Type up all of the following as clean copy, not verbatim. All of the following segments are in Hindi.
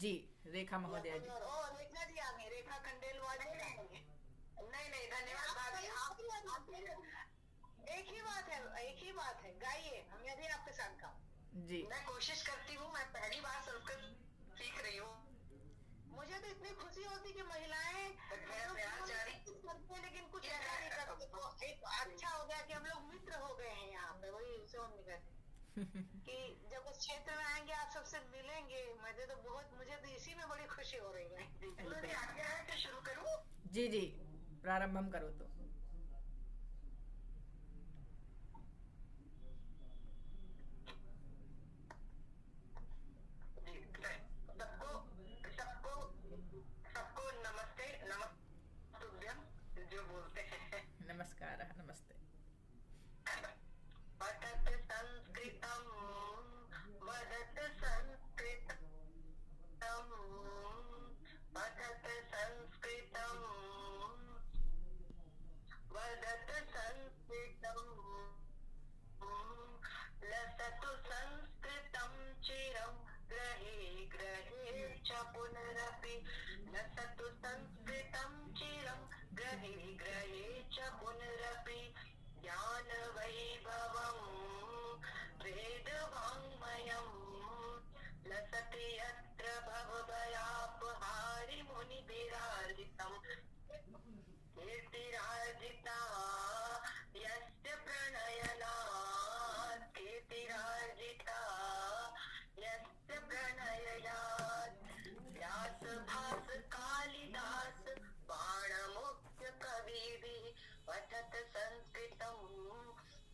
जी, रेखा महोदया जी। ओ रेखा जी आ गई, रेखा खंडेलवाल जी आ गई। नहीं नहीं, धन्यवाद भाभी। एक ही बात है, एक ही बात है, गाइए, मैं भी आपके साथ जी गाऊं। मैं कोशिश करती हूँ, मैं पहली बार संस्कृत सीख रही हूँ। मुझे तो इतनी खुशी होती कि महिलाएं करते हैं, लेकिन कुछ ऐसा नहीं करते। तो एक अच्छा हो गया कि हम लोग मित्र हो गए हैं यहाँ पे, वही सोन निकल कि जब उस क्षेत्र में आएंगे आप सबसे मिलेंगे। मुझे तो इसी में बड़ी खुशी हो रही है। आज्ञा है कि शुरू करूँ? जी जी, प्रारंभम करो तो। जी, सबको सबको सबको नमस्ते, नमस्तुभ्यम जो बोलते हैं। नमस्कार, नमस्ते। पठत संस्कृतम, वदत संस्कृतम, पठत संस्कृतम, वदत संस्कृतम, लसतु संस्कृतं चिरं, ग्रहे ग्रहे च पुनरपि। लसतु संस्कृतं चिरं, ग्रहे ग्रहे च पुनरपि। ज्ञानवैभवं वेदवाङ्मयं, लसति यत्र भवभयापहारिमुनिभिरार्जितं। कीर्तिरार्जिता यस्य प्रणयनात्, कीर्तिरार्जिता यस्य प्रणयनात्। व्यास भास कालिदास बाणमुख्य कविभिः, पठत संस्कृतं,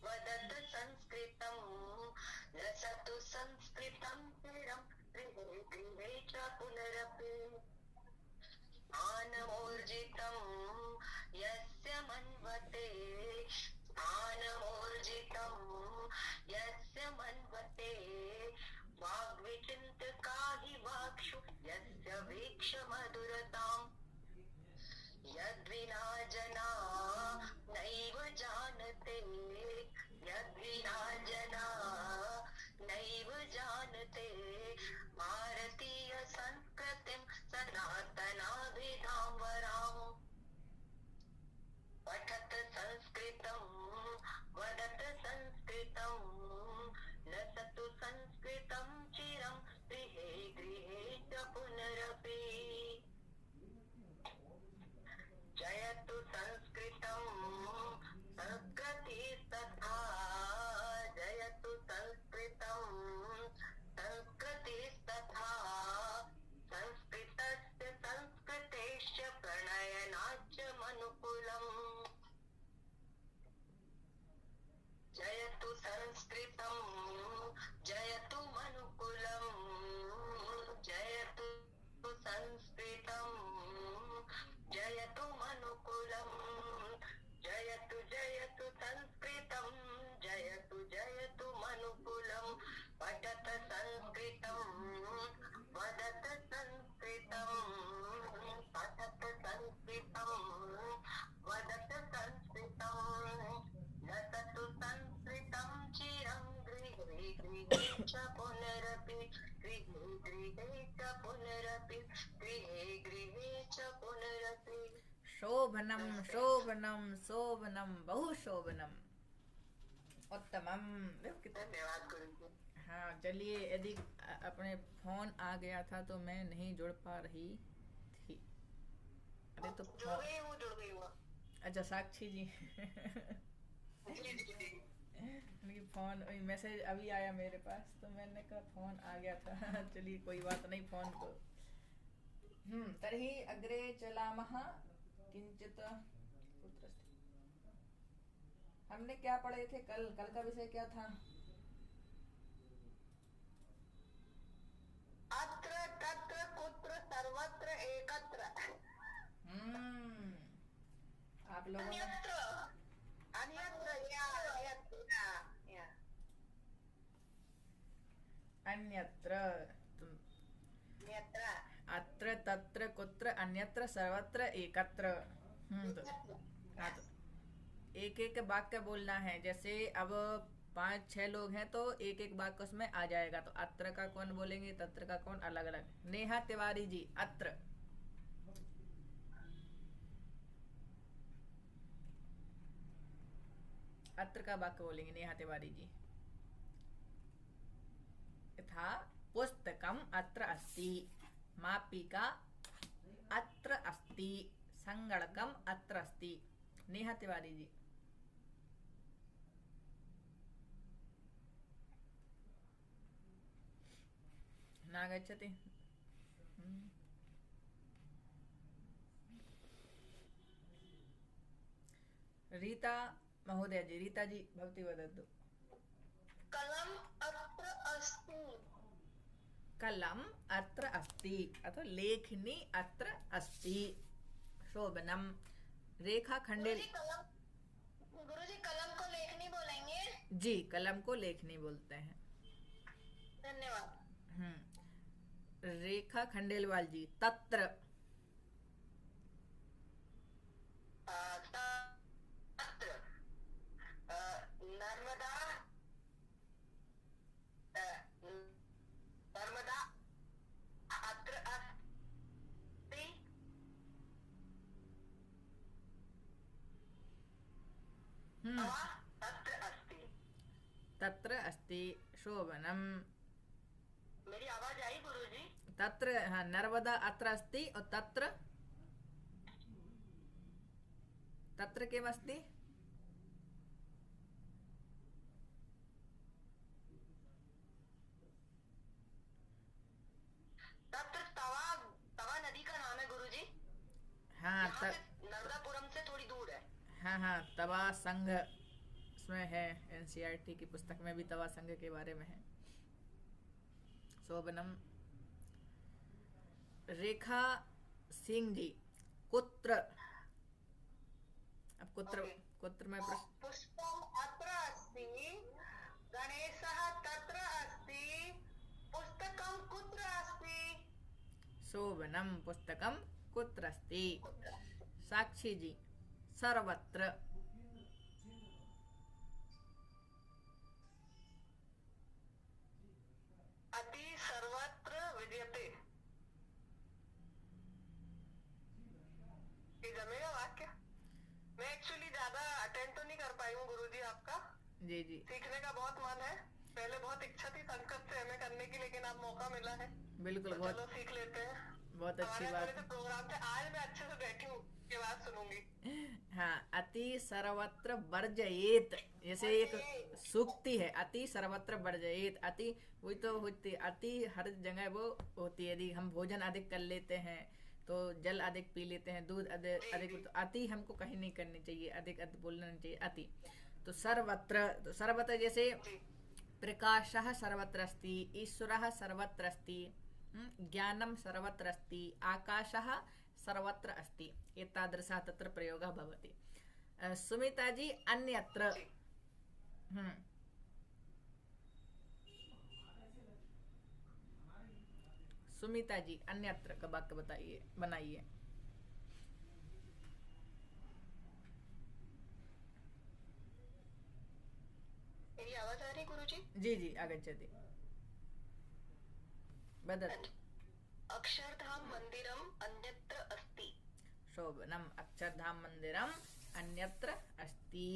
वदत संस्कृतं, लसतु संस्कृतं चिरं, गृहे गृहे च पुनरपि। स्थानमूर्जितं यस्य मन्वते, स्थानमूर्जितं यस्य मन्वते। वाग्विचिन्त्य हि वाक्षु यस्य वीक्ष मधुरताम्। यद्विना जना नैव जानते, यद्विना जना नैव जानते। भारतीय संस्कृतिं सनातनाभिधां वराम्। पठत संस्कृतं, वदत संस्कृतं, लसतु संस्कृतं चिरं, गृहे गृहे च पुनरपि। जयतु संस्कृतं संस्कृतिस्तथा, जयतु संस्कृतं संस्कृतिस्तथा। संस्कृतस्य संस्कृतेश्च प्रणयनाच्च मनुकुलम्। जयतु संस्कृतं जयतु मनुकुलम्, जयतु संस्कृतं जयतु मनुकुलम्। जयतु जयतु संस्कृतं, जयतु जयतु मनुकुलम्। पठत संस्कृतं, वदत संस्कृतं, पठत संस्कृतं, वदत संस्कृतं। लसतु संस्कृतं चिरं, गृहे गृहे च पुनरपि, गृहे गृहे च पुनरपि, गृहे गृहे च पुनरपि। शोभनम शोभनम शोभनम, बहु शोभनम, उत्तमम। धन्यवाद गुरुजी। हाँ, चलिए, यदि अपने फोन आ गया था तो मैं नहीं जुड़ पा रही थी। अरे तो जुड़ गई हूँ, जुड़ गई हूँ। अच्छा, साक्षी जी। जी जी जी। उनकी फोन मैसेज अभी आया मेरे पास, तो मैंने कहा फोन आ गया था। चलिए, कोई बात नहीं, फोन को। तर्हि अग्रे चलामः किंचित। हमने क्या पढ़े थे कल? कल का विषय क्या था? अत्र तत्र कुत्र सर्वत्र एकत्र। आप लोगों ने अन्यत्र, अन्यत्र, अन्यत्र, अन्यत्र, अत्र तत्र कुत्र अन्यत्र सर्वत्र एकत्र। तो हाँ, तो एक एक वाक्य बोलना है। जैसे अब 5-6 लोग हैं तो एक एक वाक्य उसमें आ जाएगा। तो अत्र का कौन बोलेंगे, तत्र का कौन, अलग अलग। नेहा तिवारी जी, अत्र। अत्र का वाक्य बोलेंगे नेहा तिवारी जी। यथा पुस्तकम अत्र अस्ति, मापिका अत्र अस्ति, संगणकम अत्र अस्ति। नेहा तिवारी जी। नागच्छति। रीता महोदय जी, रीता जी भवती वदतु। कलम अत्र अस्ति। कलम अत्र अस्ति अथवा लेखनी अत्र अस्ति। शोभनम। रेखा खंडेल। गुरुजी कलम को लेखनी बोलेंगे? जी, कलम को लेखनी बोलते हैं। धन्यवाद। रेखा खंडेलवाल जी, तत्र। तत्र नर्मदा नर्मदा अत्र अस्ति। तत्र अस्ति। तत्र अस्ति। शोभनम। मेरी आवाज आई गुरुजी? तत्र, हाँ, नर्मदा अत्र अस्ति और तत्र, तत्र किम् अस्ति? तत्र तवा, तवा नदी का नाम है गुरुजी। हाँ, नर्मदापुरम से थोड़ी दूर है। हाँ, तवा संघ इसमें है। एनसीईआरटी की पुस्तक में भी तवा संघ के बारे में है। शोभनम। रेखा सिंह जी, कुत्र। अब कुत्र, कुत्र में पुष्पम अत्र अस्ति, गणेशः तत्र अस्ति, पुस्तकम कुत्र अस्ति? शोभनम। पुस्तकम कुत्र अस्ति। साक्षी जी, सर्वत्र। अति सर्वत्र विद्यते। ये जमेगा वाक्य? मैं एक्चुअली ज्यादा अटेंड तो नहीं कर पाई हूँ गुरुजी आपका। जी जी। सीखने का बहुत मन है। पहले बहुत इच्छा थी संस्कृत से एमए करने की, लेकिन अब मौका मिला है। बिल्कुल, तो बहुत चलो सीख लेते हैं। बहुत अच्छी बात। प्रोग्राम थे आज, मैं अच्छे से बैठी हूँ, ये बात सुनूंगी। हाँ, अति सर्वत्र वर्जयेत, जैसे एक सूक्ति है, अति सर्वत्र वर्जयेत। अति वही तो होती, अति हर जगह वो होती है। यदि हम भोजन अधिक कर लेते हैं तो जल अधिक पी लेते हैं, दूध अधिक, तो अति हमको कहीं नहीं करनी चाहिए, अधिक बोलना नहीं चाहिए, अति। तो सर्वत्र, तो सर्वत्र जैसे प्रकाशः सर्वत्र अस्ति, ईश्वरः सर्वत्र अस्ति, ज्ञानं सर्वत्र अस्ति, आकाशः सर्वत्र अस्ति। एतादृशः तत्र प्रयोगः भवति। सुमिता जी, अन्यत्र। सुमिता जी, अन्यत्र का वाक्य बताइए, बनाइए। मेरी आवाज आ रही गुरुजी? जी जी, आगच्छति। वदतु। अक्षरधाम मंदिरम अन्यत्र अस्ति। शोभनम। अक्षरधाम मंदिरम अन्यत्र अस्ति।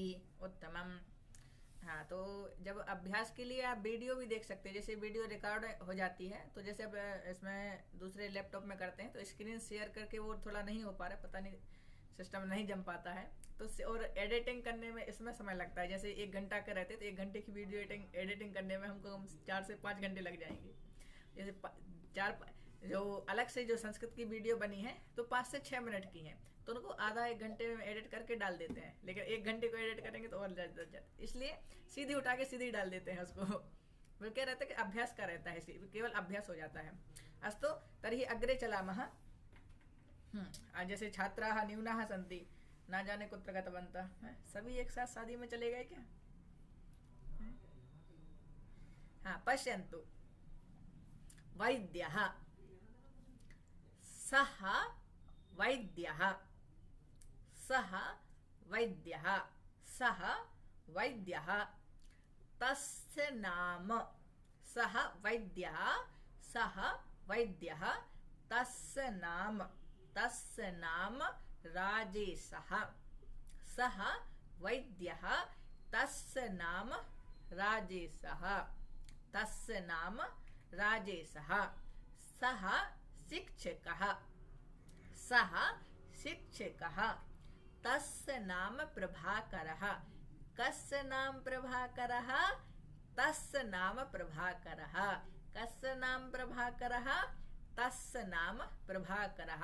उत्तमम। हाँ, तो जब अभ्यास के लिए आप वीडियो भी देख सकते हैं, जैसे वीडियो रिकॉर्ड हो जाती है, तो जैसे अब इसमें दूसरे लैपटॉप में करते हैं तो स्क्रीन शेयर करके वो थोड़ा नहीं हो पा रहा है, पता नहीं सिस्टम नहीं जम पाता है, तो और एडिटिंग करने में इसमें समय लगता है। जैसे 1 घंटा के रहते तो 1 घंटे की वीडियो एडिटिंग करने में हमको 4 से 5 घंटे लग जाएंगे। जैसे 4 जो अलग से जो संस्कृत की वीडियो बनी है तो 5 से 6 मिनट की है, तो उनको आधा 1 घंटे में एडिट करके डाल देते हैं, लेकिन 1 घंटे को एडिट करेंगे तो और ज़्यादा, इसलिए सीधी उठा के सीधी डाल देते हैं उसको। वो क्या रहता है कि अभ्यास का रहता है, केवल अभ्यास हो जाता है। अस्तु तर्हि अग्रे चलामः। जैसे छात्राः न्यूनाः सन्ति, ना जाने कुत्र गतवन्तः। सभी एक साथ शादी में चले गए क्या? हाँ, पश्यन्तु। वैद्यः, सः वैद्यः, सः वैद्यः, सः वैद्यः, तस्य नाम, सः वैद्यः, सः वैद्यः, तस्य नाम राजेशः, सः वैद्यः, तस्य नाम राजेशः, तस्य नाम राजेशः, सः शिक्षकः, सः शिक्षकः, तस्य नाम प्रभाकरः, कस्य नाम प्रभाकरः, तस्य नाम प्रभाकरः, कस्य नाम प्रभाकरः, तस्य नाम प्रभाकरः,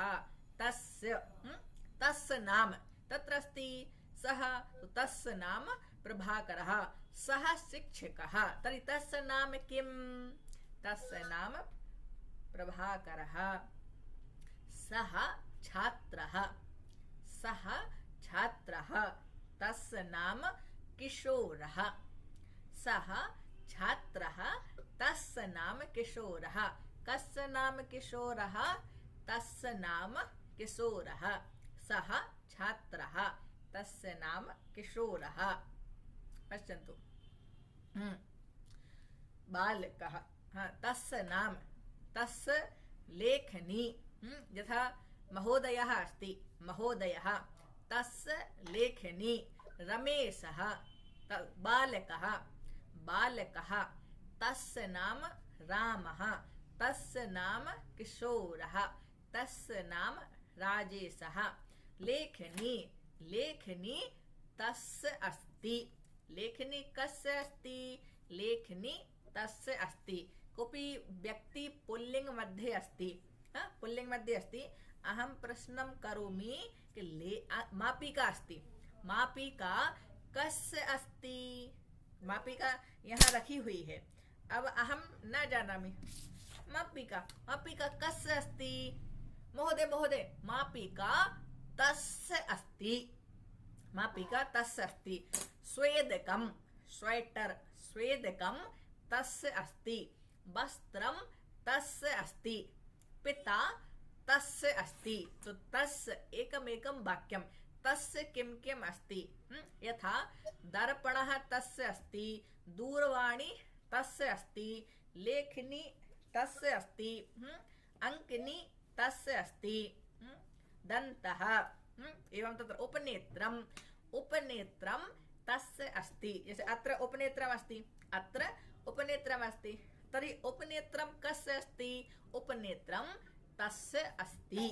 तस्य नाम तत्र अस्ति सः, तस्य नाम प्रभाकरः, सः शिक्षकः, तर्हि तस्य नाम किं, तस्य नाम प्रभाकरः, सः छात्रः, सः छात्रः, तस्य नाम किशोरः, सः छात्रः, तस्य नाम किशोरः, कस्य नाम किशोरः, तस्य नाम किशोरः, सः छात्रः, तस्य नाम किशोरः। पश्यन्तु, बालकः, तस्य नाम, तस्य लेखनी, यथा महोदयः अस्ति, महोदयः, तस्य लेखनी, रमेशः, बालकः, बालकः, तस्य नाम रामः, तस्य नाम किशोरः, तस्य नाम राजेशः, लेखनी, लेखनी तस्य अस्ति, लेखनी कस्य अस्ति, लेखनी तस्य अस्ति, कोऽपि व्यक्ति पुल्लिंग मध्ये अस्ति, पुल्लिंग मध्ये अस्ति, अहं प्रश्नं करोमि कि मापिका अस्ति, मापिका कस्य अस्ति, मापिका यहाँ रखी हुई है, अब अहं न जानामि मापिका, मापिका कस्य अस्ति, महोदय महोदय मापिका तस्य अस्ति, मापिका तस्य अस्ति, स्वेदकं, स्वेटर, स्वेदकं तस्य अस्ति, वस्त्रं तस्य अस्ति, पिता तस्य अस्ति, तो तस्य एकमेकं वाक्यं, तस्य किं किम् अस्ति, यथा दर्पणः तस्य अस्ति, दूरवाणी तस्य अस्ति, लेखनी तस्य अस्ति, अंकिनी तस्य अस्ति, दन्तः, एवं तत्र उपनेत्रम्, उपनेत्रं तस्य अस्ति, जैसे अत्र उपनेत्रम् अस्ति, अत्र उपनेत्रम् अस्ति, तर्हि उपनेत्रं कस्य अस्ति, उपनेत्रं तस्य अस्ति,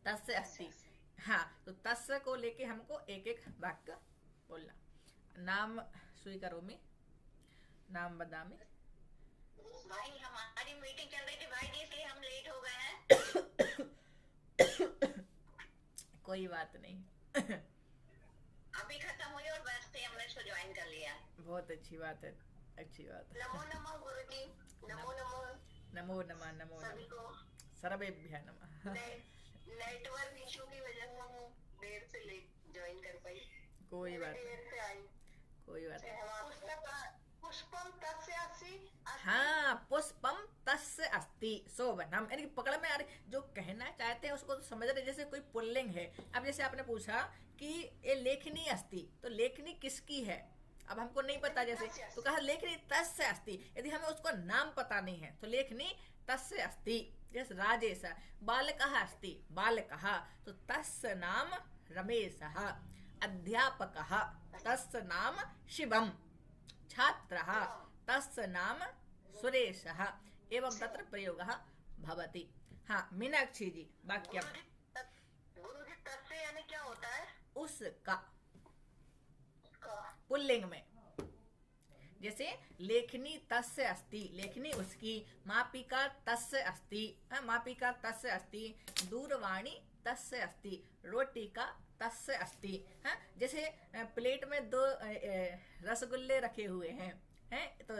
तस्य अस्ति, हाँ, तो तस्य को लेके हमको एक एक वाक्य बोलना। नाम स्वीकरोमि, नाम वदामि। भाई हमारी मीटिंग चल रही थी भाई जी, इसलिए हम लेट हो गए हैं। कोई बात नहीं। अभी खत्म हुई और बस से हमने इसको ज्वाइन कर लिया। बहुत अच्छी बात है, अच्छी बात है। नमो नमः गुरुजी, नमो नमो, नमो नमः, नमो सभी को, सर्वेभ्यः नमः। नेटवर्क इशू की वजह से हम देर से लेट ज्वाइन कर पाई। कोई बात देर से आई, कोई बात नहीं। पुष्पम तस्य अस्ति, हाँ, पुष्पम तस्य अस्ति शोभनम, यानी पकड़ में आ रही, जो कहना चाहते हैं उसको तो समझ रहे, जैसे कोई पुल्लिंग है। अब जैसे आपने पूछा कि ये लेखनी अस्ति, तो लेखनी किसकी है, अब हमको नहीं पता, जैसे तो कहा लेखनी तस्य अस्ति, यदि हमें उसको नाम पता नहीं है तो लेखनी तस्य अस्ति, जैसे राजेश, बालकः अस्ति, बालकः, तो तस्य नाम रमेशः, अध्यापकः तस्य नाम शिवम, छात्रः तस्य नाम सुरेशः, एवं तत्र प्रयोगः भवति। हाँ, मीनाक्षी जी वाक्यम। गुरुजी तस्य यानी क्या होता है? उसका, पुल्लिंग में, जैसे लेखनी तस्य अस्ति, लेखनी उसकी, मापिका तस्य अस्ति, मापिका तस्य अस्ति, दूरवाणी तस्य अस्ति, रोटिका तस्य अस्ति। जैसे प्लेट में 2 रसगुल्ले रखे हुए हैं, तो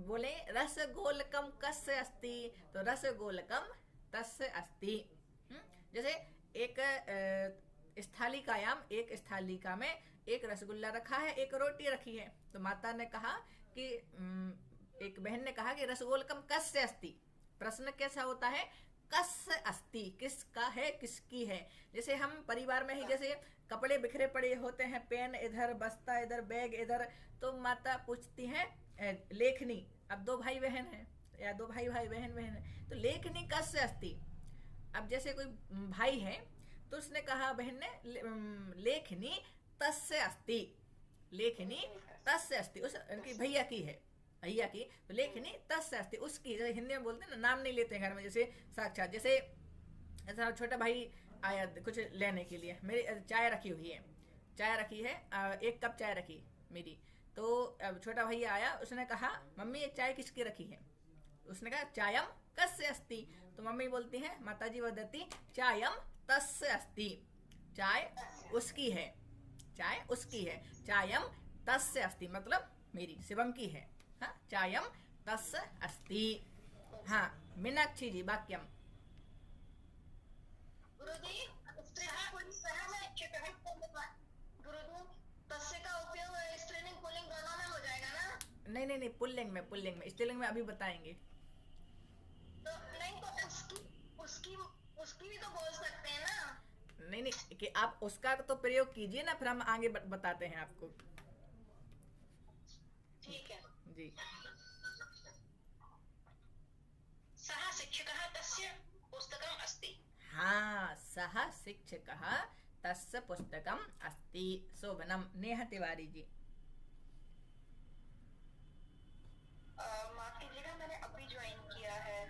बोले रसगोलकम कस्य अस्ति, तो रसगोलकम तस्य अस्ति। जैसे एक स्थालिकायाम, एक स्थालिका में एक रसगुल्ला रखा है, एक रोटी रखी है, तो माता ने कहा कि एक बहन ने कहा कि रसगोलकम कस्य अस्ति, प्रश्न कैसा होता है, कस्य अस्ति। अस्ति, किसका है, किसकी है। जैसे हम परिवार में ही जैसे कपड़े बिखरे पड़े होते हैं, पेन इधर, बस्ता इधर, बैग इधर, तो माता पूछती है लेखनी। अब दो भाई बहन हैं या दो भाई बहन है, तो लेखनी कस्य अस्ति। अब जैसे कोई भाई है तो उसने कहा बहन ने लेखनी तस्य अस्ति, लेखनी तस्य अस्ति, उस उनकी भैया की है, भैया की, तो लेखनी तस्य अस्ति, उसकी। जैसे हिंदी में बोलते हैं ना, नाम नहीं लेते हैं घर में, जैसे साक्षात। जैसे ऐसा छोटा भाई आया कुछ लेने के लिए, मेरी चाय रखी हुई है, चाय रखी है, 1 कप चाय रखी मेरी, तो अब छोटा भैया आया, उसने कहा मम्मी ये चाय किसकी रखी है। उसने कहा चायम कस्य अस्ति, तो मम्मी बोलती हैं, माताजी वदती चायम तस्य अस्ति, चाय उसकी है, चाय उसकी है, चायम तस्य अस्ति मतलब मेरी, शिवम की है। हाँ, चायम तस्य अस्ति। हाँ, मीनाक्षी जी वाक्यम। गुरुजी गुरुजी तस्य का उपयोग स्त्रीलिंग पुल्लिंग दोनों में हो जाएगा ना? नहीं, पुल्लिंग में, स्त्रीलिंग में अभी बताएंगे। तो नहीं, तो उसकी भी तो बोल सकते हैं ना? नहीं, कि आप उसका तो प्रयोग कीजिए ना, फिर हम आगे बताते हैं आपको। ठीक है जी। सः शिक्षकः तस्य पुस्तकम् अस्ति। हाँ, सः शिक्षकः तस्य पुस्तकम् अस्ति। शोभनम। नेहा तिवारी जी। माफ कीजिएगा, मैंने अभी ज्वाइन किया है।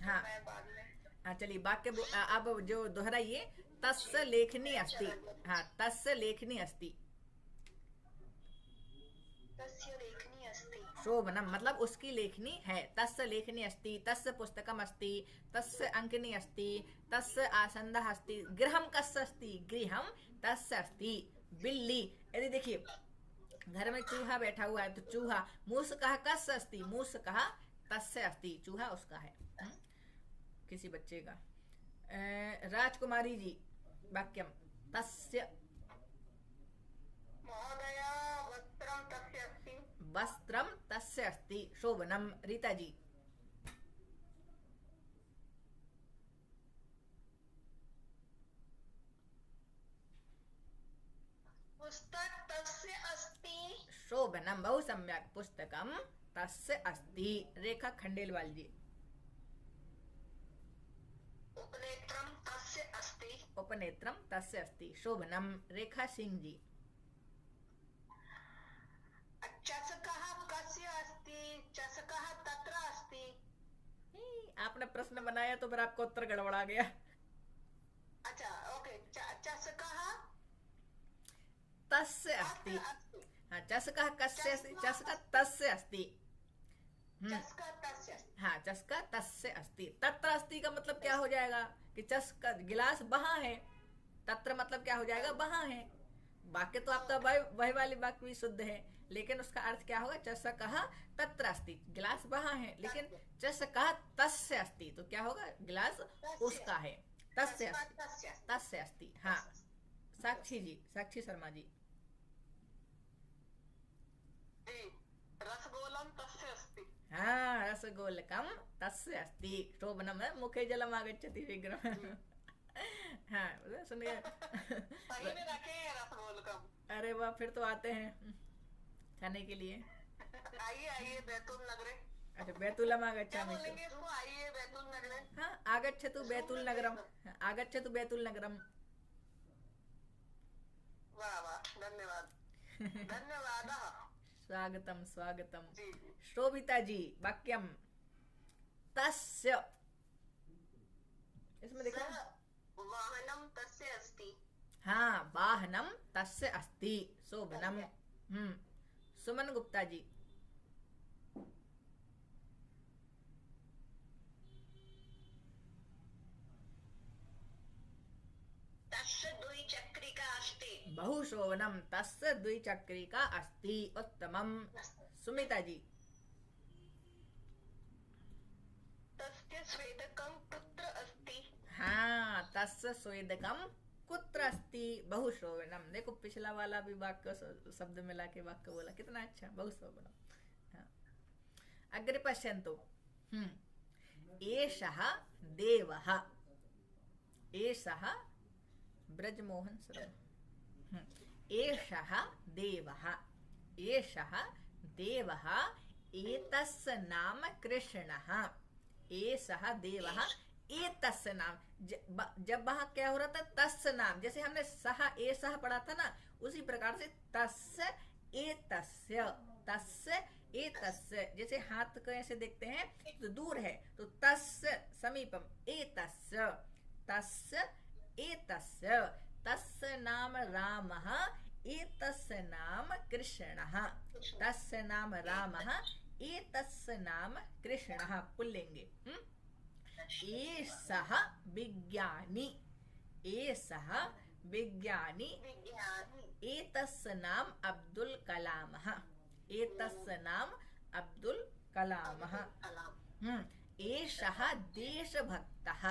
हाँ, मैं बाद में। हाँ चलिए, वाक्य अब जो दोहराइए, तस्य लेखनी अस्ति। हाँ, तस्य लेखनी अस्ति। तस्य लेखनी अस्ति। शोभनम मतलब उसकी लेखनी है। तस्य लेखनी अस्ति, तस्य पुस्तकम अस्ति, तस्य अंकनी अस्ति, तस्य आसन्दः अस्ति। गृहम कस्य अस्ति, गृहम तस्य अस्ति। बिल्ली, यदि देखिए घर में चूहा बैठा हुआ है तो चूहा। मूषकः कस्य अस्ति, मूषकः तस्य अस्ति, चूहा उसका है। किसी बच्चे का। राजकुमारी जी वाक्यम। तस्य महोदया वस्त्रं तस्य अस्ति। वस्त्रम तस्य अस्ति। शोभनम। रीता जी। पुस्तक तस्य अस्ति। शोभनम, बहु सम्यक। पुस्तकम तस्य अस्ति। रेखा खंडेलवाल जी। उपनेत्रम तस्य अस्ति। उपनेत्रम तस्य अस्ति। शोभनम। रेखा सिंह जी। चषकः कस्य अस्ति। चषकः तत्र अस्ति। आपने प्रश्न बनाया तो फिर आपका उत्तर गड़बड़ा गया। अच्छा, ओके। चषकः तस्य अस्ति। हाँ, चषकः कस्य अस्ति, चषकः तस्य अस्ति। चषकः तस्य अस्ति। हाँ, चषका तस्य अस्ति। तत्र अस्ति का मतलब क्या हो जाएगा कि चषका गिलास वहां है। तत्र मतलब क्या हो जाएगा, वहां है। वाक्य तो आपका वही वाली वाक्य भी शुद्ध है, लेकिन उसका अर्थ क्या होगा, चषकः तत्र अस्ति, गिलास वहां है, लेकिन चषकः तस्य अस्ति तो क्या होगा, गिलास उसका है। तस्य अस्ति, तस्य अस्ति। हाँ, साक्षी जी, साक्षी शर्मा जी। रसगोलम तस्य अस्ति। हाँ, रसगोलकम तस्य अस्ति। शोभनम। मुखे जलम आगच्छति शीघ्रम। हाँ, सुनिए। सही में रखे हैं रसगोलकम। अरे वाह, फिर तो आते हैं खाने के लिए। आइए बैतूल नगरे। अच्छा, बैतूलम आगच्छामि। आइए बैतूल नगरे। हाँ, आगच्छतु बैतूल नगरम। आगच्छतु बैतूल नगरम। वाह वाह, धन्यवाद। धन्यवादः। स्वागतम स्वागतम। जी। शोभिता जी वाक्यम। तस्य, इसमें देखो। वाहनम तस्य अस्ति। हाँ, वाहनम तस्य अस्ति। शोभनम। सुमन गुप्ता जी। तस्य द्विचक्रिका अस्ति। बहु शोभनम। तस्य द्विचक्रिका अस्ति। उत्तमम। सुमिता जी। तस्य स्वेदकं कुत्र अस्ति। हाँ, तस्य स्वेदकम कुत्र अस्ति। बहु शोभनम। देखो पिछला वाला भी वाक्य शब्द मिला के वाक्य बोला, कितना अच्छा। बहु शोभनम। हाँ, अग्रे पश्यन्तु। एषः देवः। एषः ब्रजमोहन शर्मा। एषः देवः, एषः देवः, एतस्य नाम कृष्णः। एषः देवः, एतस्य नाम, जब वहां क्या हो रहा था, तस्य नाम, जैसे हमने सह एषः पढ़ा था ना, उसी प्रकार से तस्य एतस्य, तस्य एतस्य, जैसे हाथ को ऐसे देखते हैं तो दूर है, तो तस्य समीपम, एतस्य, तस्य एतस्य, तस्य नाम रामः, एतस्य नाम कृष्णः, तस्य नाम रामः, एतस्य नाम कृष्णः, पुल्लिंगे। एषः विज्ञानी, एषः विज्ञानी, एतस्य नाम अब्दुल कलामः, एतस्य नाम अब्दुल कलामः। एषः देशभक्तः,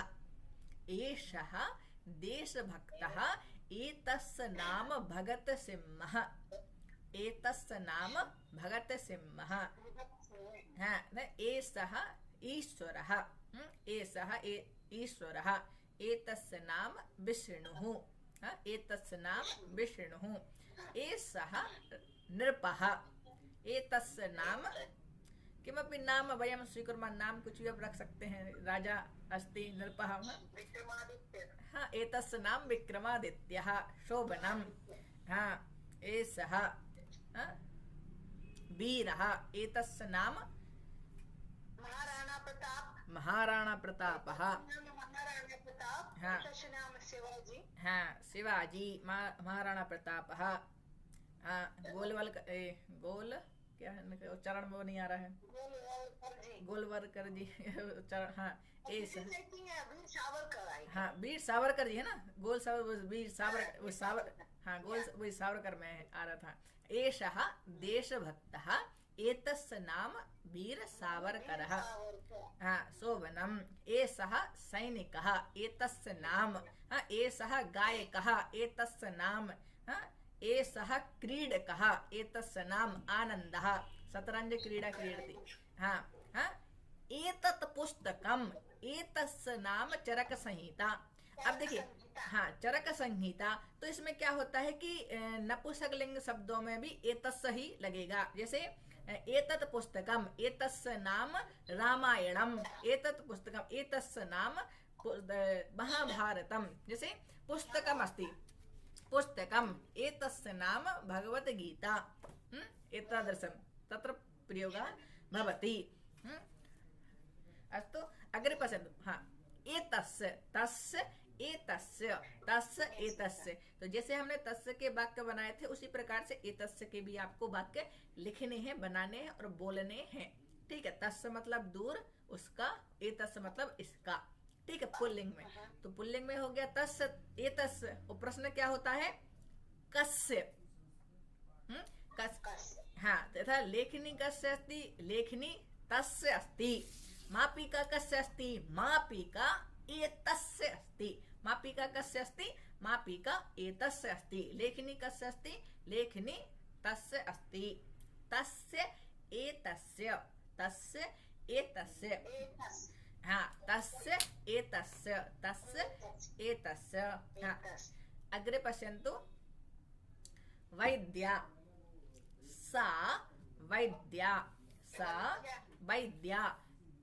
एषः देशभक्तः, एतस्य नाम भगत सिंहः, एतस्य नाम भगत सिंहः। एषः ईश्वरः, एषः ईश्वरः, एतस्य नाम विष्णुः, एतस्य नाम विष्णुः। एषः नृपः, एतस्य नाम किमपि नाम वयं स्वीकुर्मः, नाम कुछ भी आप रख सकते हैं, राजा अस्ति नृपः, हाँ, एतस्य नाम विक्रमादित्यः, शोभनम्, हाँ, एषः वीरः, एतस्य नाम महाराणा प्रताप, महाराणा प्रतापः, महाराणा प्रताप, हाँ, एतस्य नाम शिवाजी, हाँ, शिवाजी, महाराणा प्रतापः। गोलवल गोल क्या है, उच्चारण में वो नहीं आ रहा है, गोलवलकर जी उच्चारण, हाँ, वीर सावरकर, हाँ, वीर सावरकर जी है ना, गोल सावर, वीर सावर, वो सावर, हाँ, गोल वही सावरकर में आ रहा था। एषः देशभक्तः, एतस्य नाम वीर सावरकरः, हाँ, शोभनम्। एषः सैनिकः, एतस्य नाम, हाँ, एषः गायकः, एतस्य नाम, हाँ, एषः क्रीडकः, एतस्य नाम आनन्दः, शतरंज क्रीडा क्रीडति, हाँ, हाँ। एतत् पुस्तकम्, एतस्य नाम चरक संहिता। अब देखिए, हाँ, चरक संहिता, तो इसमें क्या होता है कि नपुंसकलिंग शब्दों में भी एतस्य ही लगेगा, जैसे एतत् पुस्तकम्, एतस्य नाम रामायणम्, एतत् पुस्तकम्, एतस्य नाम महाभारतम्, जैसे पुस्तकम् अस्ति, पुस्तकम्, एतस्य नाम भगवत गीता, एतादृशं तत्र प्रयोगः भवति। अस्तु, अग्रे पश्यन्तु, हाँ, एतस्य, तस्य, एतस्य, तस्य, एतस्य, तो जैसे हमने तस्य के वाक्य बनाए थे, उसी प्रकार से एतस्य के भी आपको वाक्य लिखने हैं, बनाने हैं और बोलने हैं, ठीक है। तस्य मतलब दूर, उसका, एतस्य मतलब इसका, ठीक है, पुल्लिंग में। तो पुल्लिंग में हो गया तस्य, एतस्य, और प्रश्न क्या होता है, कस्य, कस्य, हाँ, तथा लेखनी कस्य अस्ति, लेखनी तस्य अस्ति, मापिका कस्य अस्ति, मापिका एतस्य अस्ति, मापिका कस्य अस्ति, मापिका एतस्य अस्ति, लेखनी कस्य अस्ति, लेखनी तस्य अस्ति, तस्य एतस्य, तस्य एतस्य, हाँ, तस्य एतस्य, तस्य एतस्य, हाँ। अग्रे पश्यन्तु, वैद्या, सा वैद्या, सा वैद्या,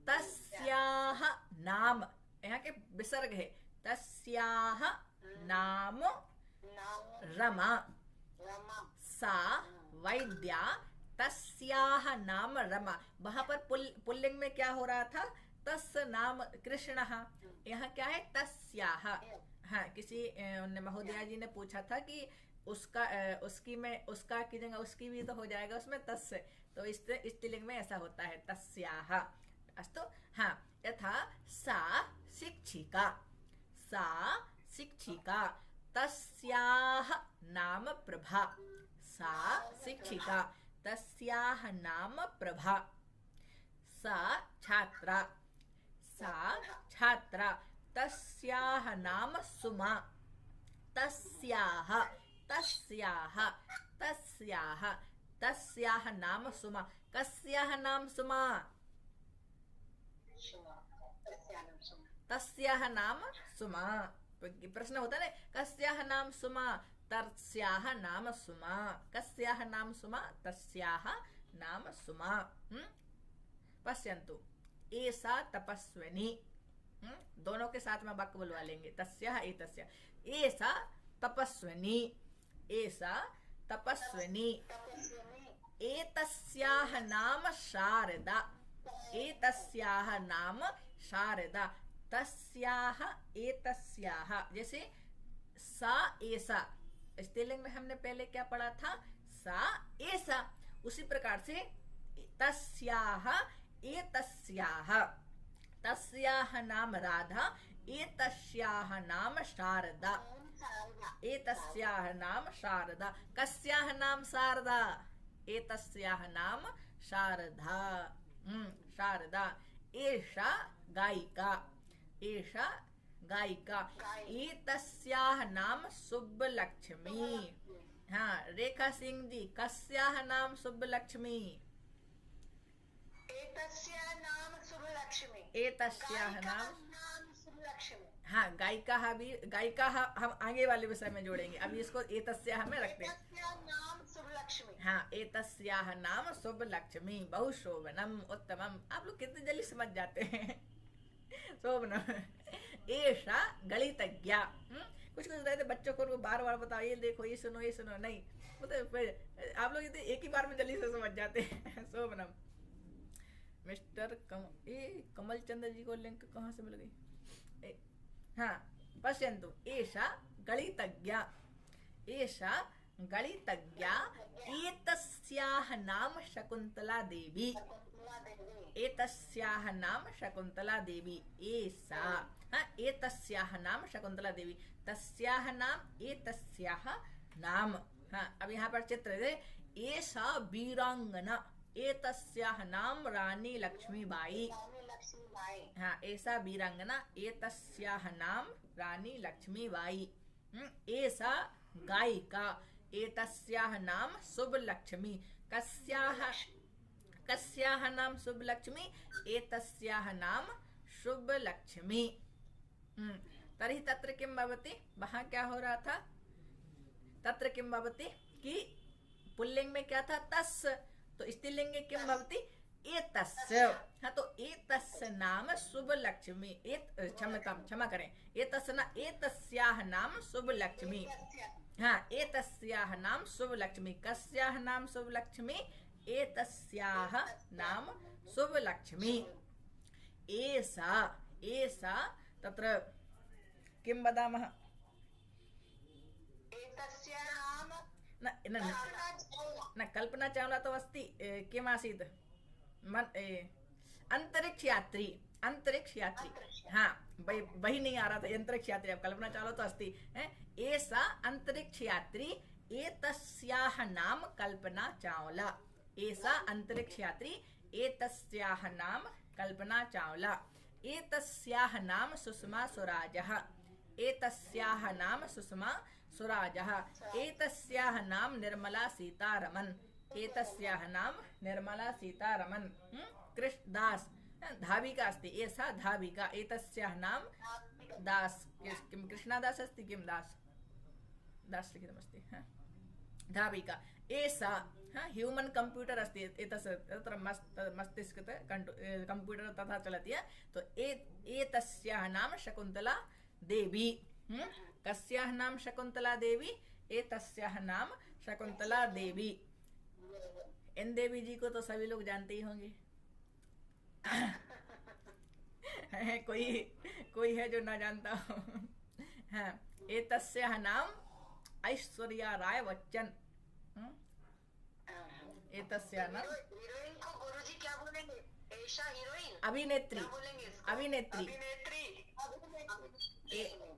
तस्याः नाम, यहाँ के विसर्ग है, तस्याः नाम रमा, सा वैद्या, तस्याः नाम रमा। वहां पर पुल्लिंग में क्या हो रहा था, तस्य नाम कृष्णः, यहाँ क्या है, तस्याः। हाँ, किसी महोदया जी ने पूछा था कि उसका उसकी में उसका की जगह उसकी भी तो हो जाएगा उसमें तस्य, तो इस स्त्रीलिंग में ऐसा होता है, तस्याः। अस्तु, हाँ, यथा सा शिक्षिका, सा शिक्षिका, तस्याः नाम प्रभा, सा शिक्षिका, तस्याः नाम प्रभा, सा छात्रा, सा छात्रा, तस्याः नाम सुमा, तस्याः, तस्याः, तस्याः, तस्याः नाम सुमा, कस्याः नाम सुमा, तस्याः नाम सुमा, प्रश्न होता है ना, कस्याह नाम सुमा तस्याह नाम सुमा, कस्याह नाम सुमा तस्याह नाम सुमा। पश्यन्तु एषा तपस्विनी, दोनों के साथ में वाक्य बुलवा लेंगे, तस्याह एतस्याः। एषा तपस्विनी, एषा तपस्विनी, एतस्याः नाम शारदा, एतस्याः नाम शारदा, तस्याः एतस्याः। जैसे सा एसा, स्त्रीलिंग में हमने पहले क्या पढ़ा था, सा एसा, उसी प्रकार से तस्याः एतस्याः, तस्याः नाम राधा, एतस्याः नाम शारदा, एतस्याः नाम शारदा। कस्याः नाम शारदा, एतस्याः नाम शारदा, शारदा। एषा गायिका, एषा गायिका, एतस्याः नाम सुब्बलक्ष्मी। हाँ, रेखा सिंह जी, कस्याः नाम सुब्बलक्ष्मी, एतस्याः नाम सुब्बलक्ष्मी, एतस्याः नाम सुब्बलक्ष्मी। हाँ, गायिका भी, गायिका हम आगे वाले विषय में जोड़ेंगे, अभी इसको एतस्याः में रखते हैं। नाम सुब्बलक्ष्मी। हाँ, एतस्याः नाम सुब्बलक्ष्मी, बहुशोभनम उत्तमम। आप लोग कितने जल्दी समझ जाते हैं। शोभनम। एषा गणितज्ञा। कुछ रहते बच्चों को बार बार बताओ, ये देखो, ये सुनो, ये सुनो, नहीं मतलब आप लोग एक ही बार में जल्दी से समझ जाते हैं। शोभनम। मिस्टर कमल चंद्र जी को लिंक कहाँ से मिल गई। हाँ, पश्यन्तु एषा गणितज्ञा, एषा गणितज्ञा, एतस्याः नाम शकुन्तला देवी, एतस्याः नाम शकुन्तला देवी। एषा, हाँ, एतस्याः नाम शकुन्तला देवी, तस्याः नाम एतस्याः नाम। हाँ, अब यहाँ पर चित्र है, एषा वीरांगना, एतस्याः नाम रानी लक्ष्मीबाई। हाँ, ऐसा वीरांगना, एतस्याः नाम रानी लक्ष्मीबाई। एषा गायिका, एतस्याः नाम शुभलक्ष्मी, कस्याः नाम शुभलक्ष्मी, एतस्याः नाम शुभलक्ष्मी। तर्हि तत्र किं भवति, वहाँ क्या हो रहा था, तत्र किं भवति कि पुल्लिंग में क्या था, तस्, तो स्त्रीलिंग में किं भवति, एतस्य। हाँ, तो एतस्य नाम शुभलक्ष्मी, क्षमा करें, एतस्याः नाम शुभलक्ष्मी। हाँ, एतस्याः नाम शुभलक्ष्मी, कस्याः नाम शुभलक्ष्मी, एतस्याः नाम शुभलक्ष्मी। एषा, एषा, तत्र किं वदामः, न कल्पना चावला तो अस्ति, किम् आसीत्, अंतरिक्ष यात्री, अंतरिक्ष यात्री। हाँ, वही नहीं आ रहा था, अंतरिक्ष यात्री। अब कल्पना चावला तो अस्ति, ऐसा अंतरिक्ष यात्री, एतस्याः नाम कल्पना चावला, ऐसा अंतरिक्ष यात्री, एतस्याः नाम कल्पना चावला। एतस्याः नाम सुषमा स्वराजः, एतस्याः नाम सुषमा स्वराजः। एतस्याः नाम निर्मला सीतारमन, एतस्याः नाम निर्मला सीतारमन। कृष्णदास, धाविका अस्ति, एषा धाविका, एतस्याः नाम दास, किं कृष्णदास अस्ति, किं दास, दास लिखितमस्ति, धाविका। एषा, ह्यूमन कंप्यूटर अस्ति, तत्र मस्तिष्क कंप्यूटर तथा चलति, तो एतस्याः नाम शकुन्तला देवी। कस्याः नाम शकुन्तला देवी, एतस्याः नाम शकुन्तला देवी। इन देवी जी को तो सभी लोग जानते ही होंगे। कोई है जो ना जानता हो। हाँ, एतस्याः नाम ऐश्वर्या राय बच्चन। एतस्याः नाम, हीरोइन को गुरुजी क्या बोलेंगे, ऐशा हीरोइन, अभिनेत्री, अभिनेत्री,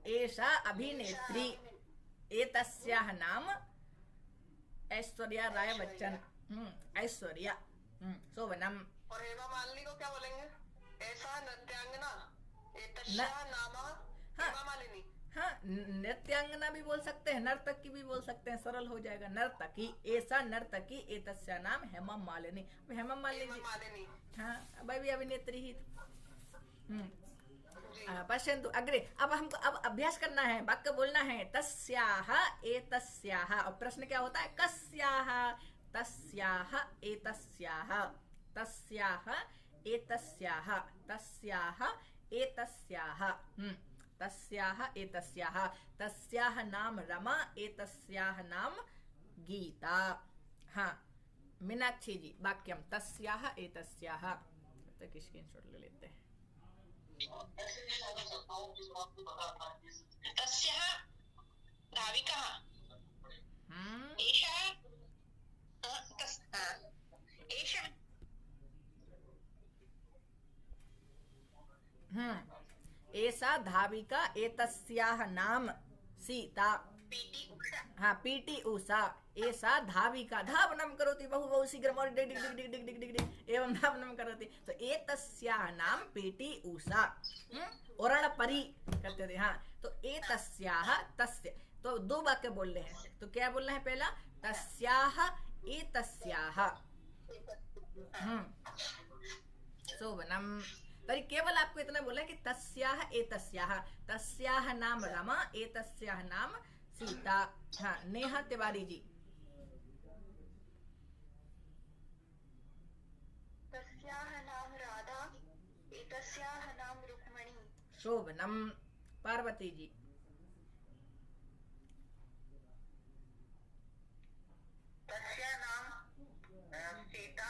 एषा अभिनेत्री। एतस्याः नाम ऐश्वर्या राय बच्चन, ऐश्वर्या। शोभनम। और हेमा मालिनी को क्या बोलेंगे, ऐसा नृत्यांगना, एतस्याः नाम हेमा मालिनी। हाँ, नृत्यांगना भी बोल सकते हैं, नर्तकी भी बोल सकते हैं, सरल हो जाएगा, नर्तकी। ऐसा नर्तकी, एतस्याः नाम हेमा मालिनी। हेमा मालिनी, हाँ, वह भी अभिनेत्री ही। पश्यन्तु अग्रे। अब हमको अब अभ्यास करना है, वाक्य बोलना है तस्याः एतस्याः। और प्रश्न क्या होता है? कस्याः, तस्याः एतस्याः, तस्याः एतस्याः, तस्याः एतस्याः, तस्याः एतस्याः। तस्याः नाम रमा, एतस्याः नाम गीता। हाँ मीनाक्षी जी, वाक्यम तस्याः एतस्याः। तक स्क्रीनशॉट ले लेते हैं। तस्याः धाविका एषा एषा एषा धाविका, एतस्याः नाम सीता। पीटी उषा। हाँ पीटी उषा। एषा धाविका, धावनं करोति बहु बहु शीघ्रम् और डिग डिग डिग डिग डिग डिग डिग डिग एवं धावनं करोति। तो एतस्याः नाम पीटी उषा। ओरणपरी कहते थे। हाँ तो एतस्याः, तस्य, तो दो वाक्य बोल रहे हैं। तो क्या बोलना है? पहला तस्याः एतस्याः। शोभनम। तरी केवल आपको इतना बोला है कि तस्याः एतस्याः। तस्याः नाम रमा, एतस्याः नाम सीता। हाँ नेहा तिवारी जी। तस्याः नाम राधा, एतस्याः नाम रुक्मणी। शोभनम। पार्वती जी। तस्याः नाम सीता,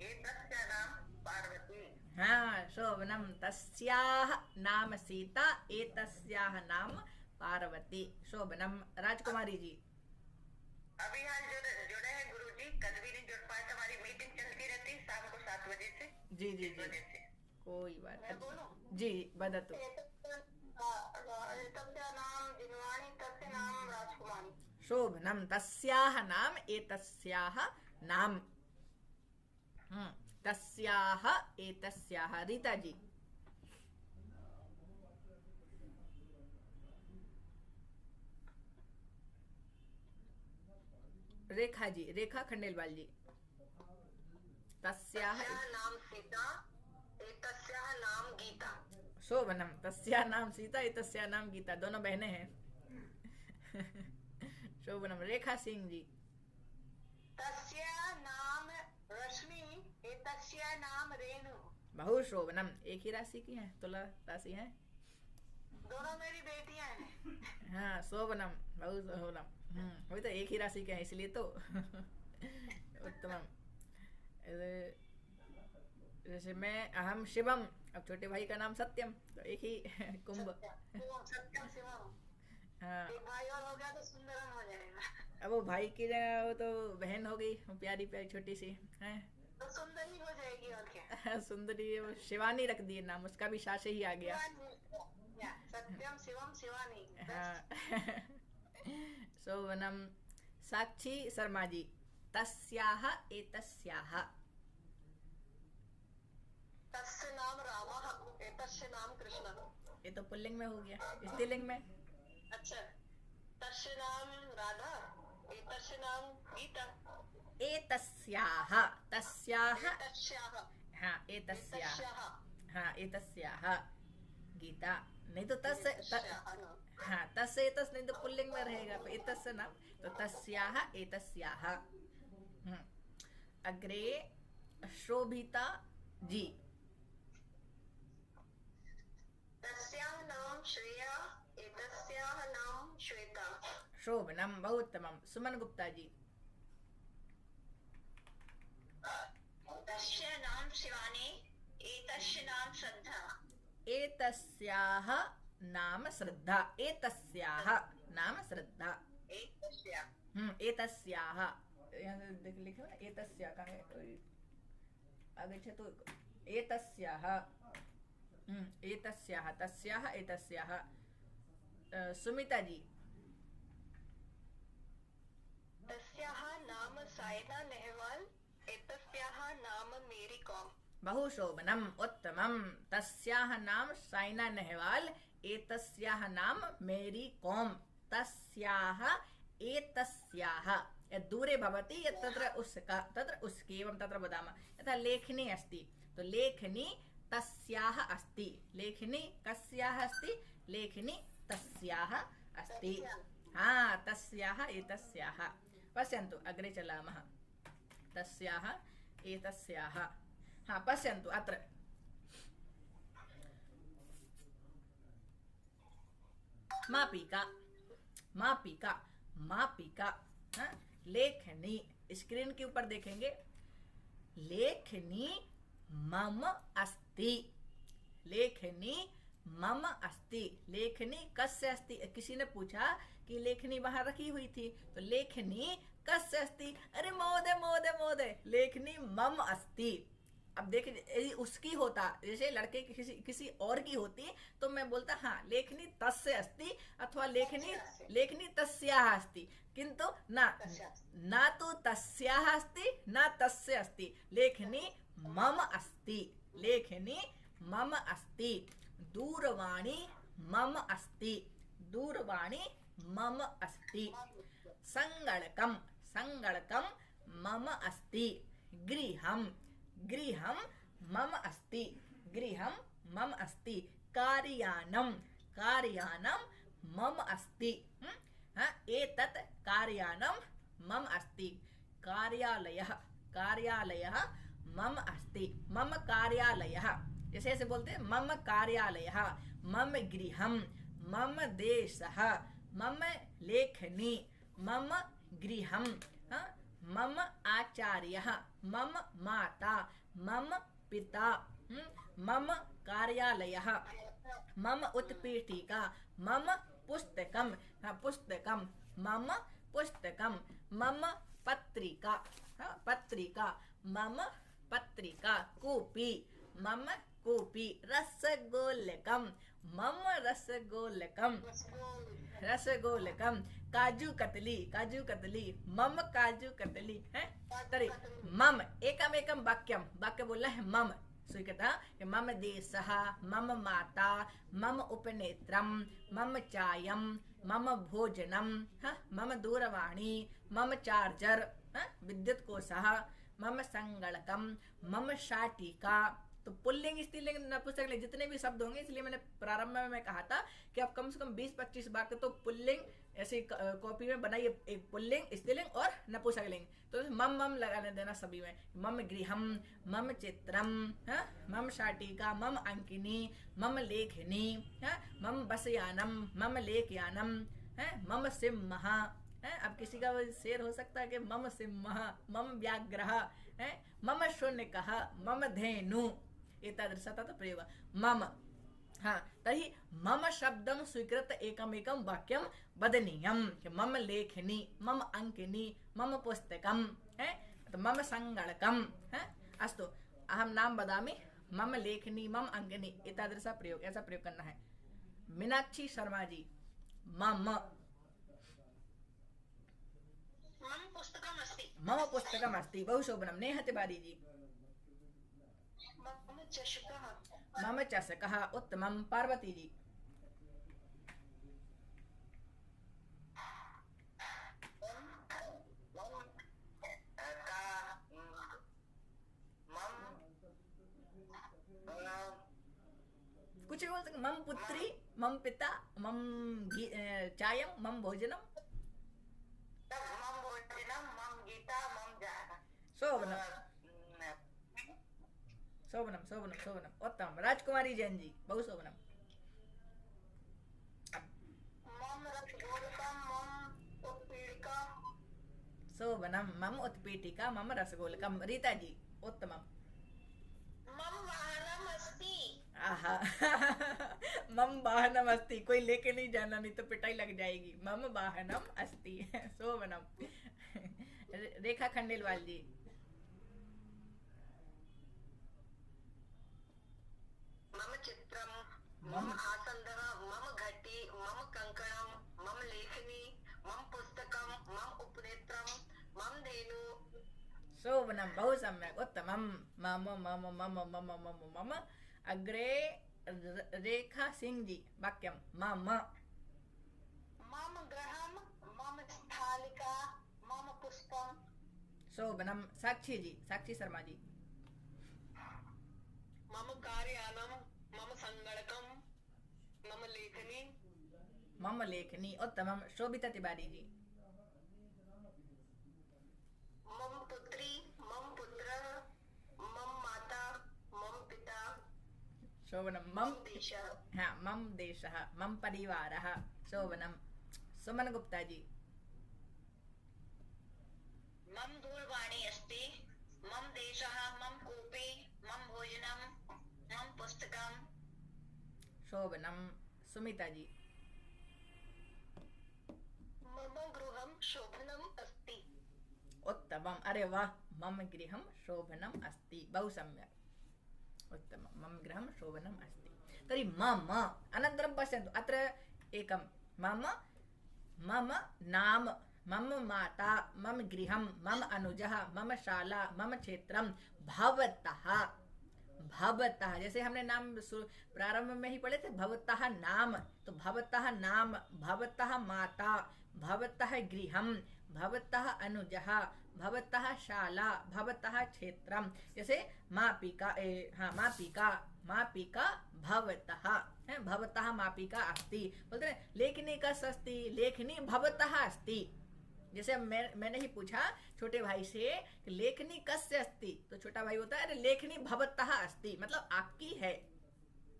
एतस्याः नाम पार्वती। हाँ शोभनम। तस्याः नाम सीता, एतस्याः नाम पार्वती। शोभनम। राजकुमारी जी। अभी हाल जुड़े हैं गुरुजी, कल भी नहीं जुड़ पाए। हमारी मीटिंग चलती रहती शाम को 7 बजे से। जी जी जी, कोई बात नहीं जी, वदतु। तस्याः नाम जिनवाणी, तस्य नाम राजकुमारी। शोभनम। तस्याः नाम एतस्याः नाम। तस्याः एतस्याः। रीता जी। रेखा जी, रेखा खंडेलवाल जी। तस्याः नाम सीता, एतस्याः नाम गीता। शोभनम। तस्याः नाम सीता, एतस्याः नाम गीता। दोनों बहनें हैं। शोभनम। रेखा सिंह जी। तस्याः नाम रश्मि, एतस्याः नाम रेणु। बहु शोभनम। एक ही राशि की हैं, तुला राशि हैं। दोनों मेरी बेटियां हैं। हाँ शोभनम, बहु शोभनम। वही तो एक ही राशि के हैं, इसलिए तो। उत्तमम। जैसे मैं अहम शिवम, अब छोटे भाई का नाम सत्यम, तो एक ही कुंभ। सत्यम शिवम। हाँ एक भाई और हो गया तो सुंदरम हो जाएगा। अब वो भाई की जगह वो तो बहन हो गई, प्यारी प्यारी छोटी सी है, तो सुंदरी हो जाएगी और क्या। सुंदरी। वो शिवानी रख दिए नाम, उसका भी शास ही आ गया। सत्यम शिवम शिवानी। हाँ। शोभनम। साक्षी शर्मा जी। तस्याः एतस्याः। तस्य नाम रामः, एतस्य नाम कृष्ण। ये तो पुल्लिंग में हो गया, स्त्रीलिंग में। अच्छा। तस्य नाम राधा, एतस्य नाम गीता। एतस्याः, तस्याः, तस्याः। हाँ एतस्याः, तस्याः। हाँ एतस्याः गीता। नहीं तो तस् तस्याः नाम। हाँ तस् एतस् नहीं तो पुल्लिंग में रहेगा, तो एतस्य नाम। तो तस्याः एतस्याः। अग्रे शोभिता जी। तस्याः नाम श्रेया, एतस्याः नाम श्वेता। शोभनम, बहुत उत्तमम। सुमन गुप्ता जी। तस्य नाम शिवानी, एतस्य नाम श्रद्धा। एतस्याः नाम श्रद्धा। एतस्याः नाम श्रद्धा। एतस्याः यहाँ से देख लिखो ना, एतस्याः का है आगे तो एतस्याः। एतस्याः, तस्याः, एतस्याः। सुमिता जी। तस्याः नाम साइना नेहवाल, एतस्याः नाम मेरी कॉम। बहु शोभनम, उत्तमम। तस्याः नाम साइना नेहवाल, एतस्याः नाम मेरी कॉम। तस्याः एतस्याः दूरे भवति यत् तत्र उसका, तत्र उसकी, एवं तत्र वदामः। यथा लेखनी अस्ति, तो लेखनी तस्याः अस्ति, लेखनी कस्याः अस्ति, लेखनी तस्याः अस्ति। हाँ, तस्याः एतस्याः। पश्यन्तु अग्रे चलामः। तस्याः एतस्याः। हाँ, पश्यन्तु अत्र मापिका, मापिका, मापिका। हाँ, लेखनी, स्क्रीन के ऊपर देखेंगे, लेखनी मम अस्ति, लेखनी मम अस्ति। लेखनी कस्य अस्ति? किसी ने पूछा कि लेखनी वहां रखी हुई थी, तो लेखनी कस्य अस्ति? अरे महोदय महोदय महोदय, लेखनी मम अस्ति। अब देखिए, उसकी होता, जैसे लड़के की किसी और की होती तो मैं बोलता हाँ लेखनी तस्य अस्ति अथवा लेखनी तस्याः अस्ति, किंतु ना तो तस्याः अस्ति ना तस्य अस्ति, लेखनी मम अस्ति, लेखनी मम अस्ति। दूरवाणी मम अस्ति, दूरवाणी मम अस्ति। संगणकम, संगणकम मम अस्ति। गृहम, गृहम मम अस्ति, गृहम मम अस्ति। कार्यानम, कार्यानम मम अस्ति। एतत् कार्यानम मम अस्ति। कार्यालयः, कार्यालयः मम अस्ति। मम कार्यालयः, जैसे ऐसे बोलते हैं, मम कार्यालयः, मम गृहम, मम देशः, मम लेखनी, मम गृहम, मम आचार्यः, मम माता, मम पिता, मम कार्यालयः, मम उत्पीठिका, मम पुस्तकम, पुस्तकम, मम पुस्तकम, मम पत्रिका, पत्रिका, मम पत्रिका। कूपी, मम कूपी। रसगोलकम, मम रसगोलकम, रसगोलकम। काजू कतली, काजू कतली, मम काजू कतली है। तरी मम एकम एकम वाक्यम, वाक्य बोलना है मम। स्वीकृता मम देशः, मम माता, मम उपनेत्रम, मम चायम, मम भोजनम, मम दूरवाणी, मम चार्जर, विद्युत कोशः, मम संगणकम, मम शाटिका। तो पुल्लिंग, स्त्रीलिंग, नपुंसकलिंग जितने भी शब्द होंगे, इसलिए मैंने प्रारंभ में मैं कहा था कि आप कम से कम 20-25 वाक्य तो पुल्लिंग ऐसे कॉपी में बनाइए, एक पुल्लिंग, स्त्रीलिंग और नपुंसकलिंग। तो मम मम लगाने देना सभी में। मम गृहम, मम चित्रम, मम शाटिका, मम अंकिनी, मम लेखनी, मम बसयानम, मम लेखयानम, मम सिंह। अब किसी का शेर हो सकता है कि मम सिंह, मम व्याघ्रः, मम शुनकः, मम धेनु। एतादृशता तो प्रयोग मम। हाँ, तर्हि मम शब्दं स्वीकृत एकमेकं वाक्यं वदनीयं। मम लेखनी, मम अंकिनी, मम पुस्तकं, तो मम संगणकं। अस्तु, अहं नाम वदामि। मम लेखनी, मम अंकिनी, एतादृशः प्रयोग, ऐसा प्रयोग करना है। मीनाक्षी शर्मा जी, मम पुस्तकमस्ति, मम पुस्तकमस्ति। बहु शोभनं। नेहा तिवारी जी, मम चषकः, मम चषकः। उत्तमं। पार्वती जी, कुछ भी बोल सकते। मम पुत्री, मम पिता, मम चायम, मम भोजनम। मम भोजनम, मम गीता, मम जाना। शोभनम, शोभनम, शोभनम, शोभनम। उत्तम। राजकुमारी जैन जी, बहु शोभनम। मम रसगोलकम, मम उत्पीठिका। शोभनम। मम उत्पीठिका, मम रसगोलकम। रीता जी, उत्तमम। मम वाहनम अस्ति। आहा मम वाहनम अस्ति। कोई लेके नहीं जाना, नहीं तो पिटाई लग जाएगी। मम वाहनम अस्ति। शोभनम। रेखा खंडेलवाल जी, मम चित्रम, मम आसन्दः, मम घटी, मम कंकणम, मम लेखनी, मम पुस्तकम, मम उपनेत्रम, मम धेनु। शोभनम। बहु सम्यक। उत्तमम। मम मम मम मम मम मम। अग्रे रेखा सिंह जी, वाक्यम मम। मम गृहम, मम स्थालिका, मम पुष्पम। शोभनम। साक्षी जी, साक्षी शर्मा जी, मम मम कार्यानम, मम संगणकम, मम लेखनी। मम लेखनी, उत्तमम। शोभिता तिवारी जी। मम पुत्री, मम पुत्रः, मम माता, मम पिता। शोभनम। मम देशः। हाँ, मम देशः, मम परिवारः। शोभनम। सुमन गुप्ता जी। मम दूरवाणी अस्ति, मम देशः, मम कूपी, मम भोजनम, मम पुस्तकम। शोभनम। सुमिता जी। मम गृहं शोभनम अस्ति। उत्तमम्। अरे वाह, मम गृहं शोभनम् अस्ति, बहु सम्यक्, उत्तमं। मम गृहं शोभनम् अस्ति। तर्हि मम अनन्तरं पश्यन्तु, अत्र एकं मम, मम नाम, मम माता, मम गृहं, मम अनुजः, मम शाला, मम क्षेत्रं, भवतः। भवतः, जैसे हमने नाम प्रारंभ में ही पढ़े थे, भवतः नाम, तो भवतः नाम, भवतः माता, भवतः गृहं, भवतः अनुजः, भवतः शाला, भवतः क्षेत्रम। जैसे मापिका, हाँ मापिका, मापिका भवतः, भवतः मापिका अस्ति। बोलते हैं लेखनी कस्य अस्ति, लेखनी भवतः अस्ति। जैसे मैंने ही पूछा छोटे भाई से कि लेखनी कस्य अस्ति, तो छोटा भाई होता है अरे लेखनी भवतः अस्ति, मतलब आपकी है।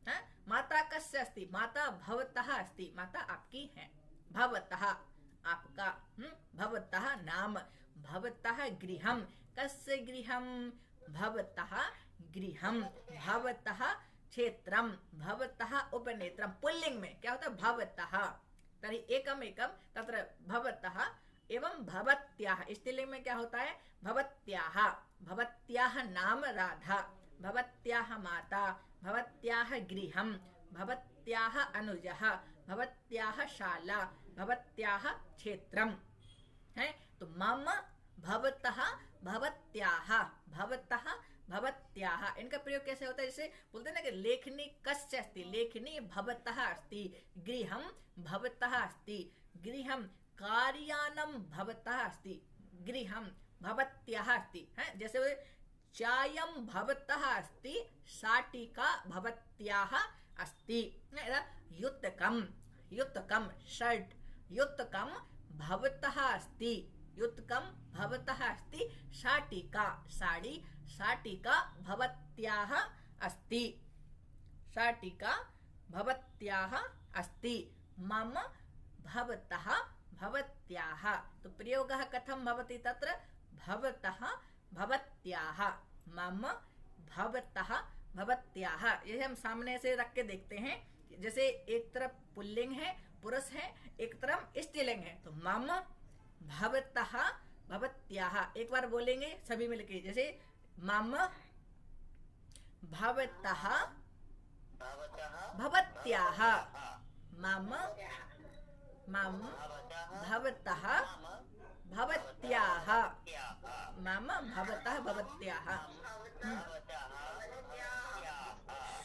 हाँ? माता कस्य अस्ति, माता भवतः अस्ति, माता आपकी है। भवतः आपका, भवतः नाम, भवतः गृहं, कस्य गृहं, भवतः गृहं, भवतः क्षेत्रम, भवतः उपनेत्रम। पुल्लिंग में क्या होता है, भवतः। तर्हि एकम एकम तत्र भवतः एवं भवत्याः। स्त्रीलिंग में क्या होता है, भवत्याः, भवत्याः नाम राधा, भवत्याः माता, भवत्याः गृहं, भवत्याः अनुजः, भवत्याः शाला, भवत्याः क्षेत्रम है। तो मम, भवतः, भवत्याः, भवतः, भवत्याः, इनका प्रयोग कैसे होता है, जैसे बोलते हैं ना कि लेखनी कस्य अस्ति, लेखनी भवतः अस्ति, गृहं भवतः अस्ति, गृहं कार्यानम भवतः अस्ति, गृहं भवत्याः अस्ति, है। जैसे चायं भवतः अस्ति, शाटिका भवत्याः अस्ति। युतकम, युतकम शर्ट, युतकम भवतः अस्ति, युतकम भवतः अस्ति, शाटिका साड़ी, शाटिका भवत्याः अस्ति, शाटिका भवत्याः अस्ति। मम, भवतः, भवत्याः। तो प्रयोगः कथं भवति तत्र, भवतः, भवत्याः, मम, भवतः, भवत्याः। ये हम सामने से रख के देखते हैं, जैसे एक तरफ पुल्लिंग है, पुरुष है, एक तरफ स्त्रीलिंग है। तो मम, भवतः, भवत्याः। एक बार बोलेंगे सभी मिलके, जैसे मम, भवतः, भवत्याः, मम, मम, भवतः, भवत्याः, मम, भवतः, भवत्याः।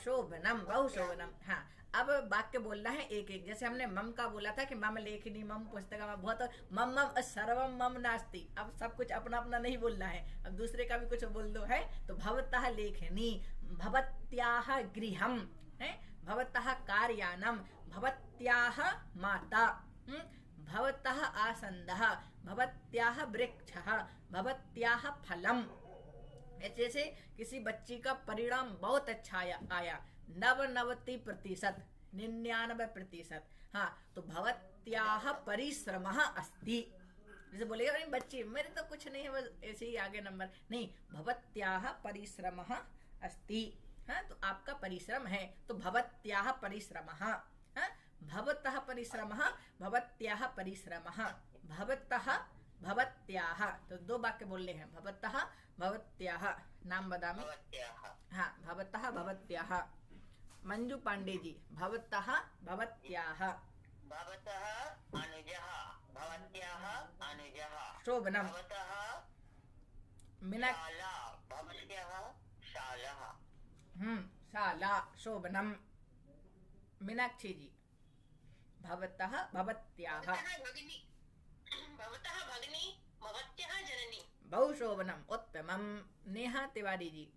शोभनम, बहु शोभनम। हाँ, अब वाक्य बोलना है एक एक। जैसे हमने मम का बोला था कि मम लेखनी, मम पुस्तकम, बहुत मम मम सर्वम मम नास्ति। अब सब कुछ अपना अपना नहीं बोलना है, अब दूसरे का भी कुछ बोल दो, है। तो भवतः लेखनी, भवत्याः गृहं, है, भवतः कार्यानम, भवत्याः माता, भवतः आसन्दः, भवत्याः वृक्षः, भवत्याः फलम। जैसे किसी बच्ची का परिणाम बहुत अच्छा आया 99%, 99%, हाँ, तो भवत्याः परिश्रमः अस्ति। जैसे बोलेगा नहीं बच्ची मेरे तो कुछ नहीं है, बस ऐसे ही आगे नंबर नहीं, भवत्याः परिश्रमः अस्ति, हाँ, तो आपका परिश्रम है, तो भवत्याः परिश्रमः, हाँ, भवतः परिश्रमः, भवत्याः परिश्रमः, भवतः, भवत्याः। तो दो वाक्य बोलने हैं, भवतः, भवत्याः। नाम बदामी, हाँ, भवतः, भवत्याः। मंजू पांडे जी, भवतः, भवत्याः। भवतः अनुजः, भवत्याः अनुजः। शोभनम। शाला, भवत्याः शाला। शाला, शोभनम। मीनाक्षी जी, भवतः, भवत्याः। भवतः भगिनी, भवत्याः जननी। बहु शोभनम, उत्तमम। नेहा तिवारी जी,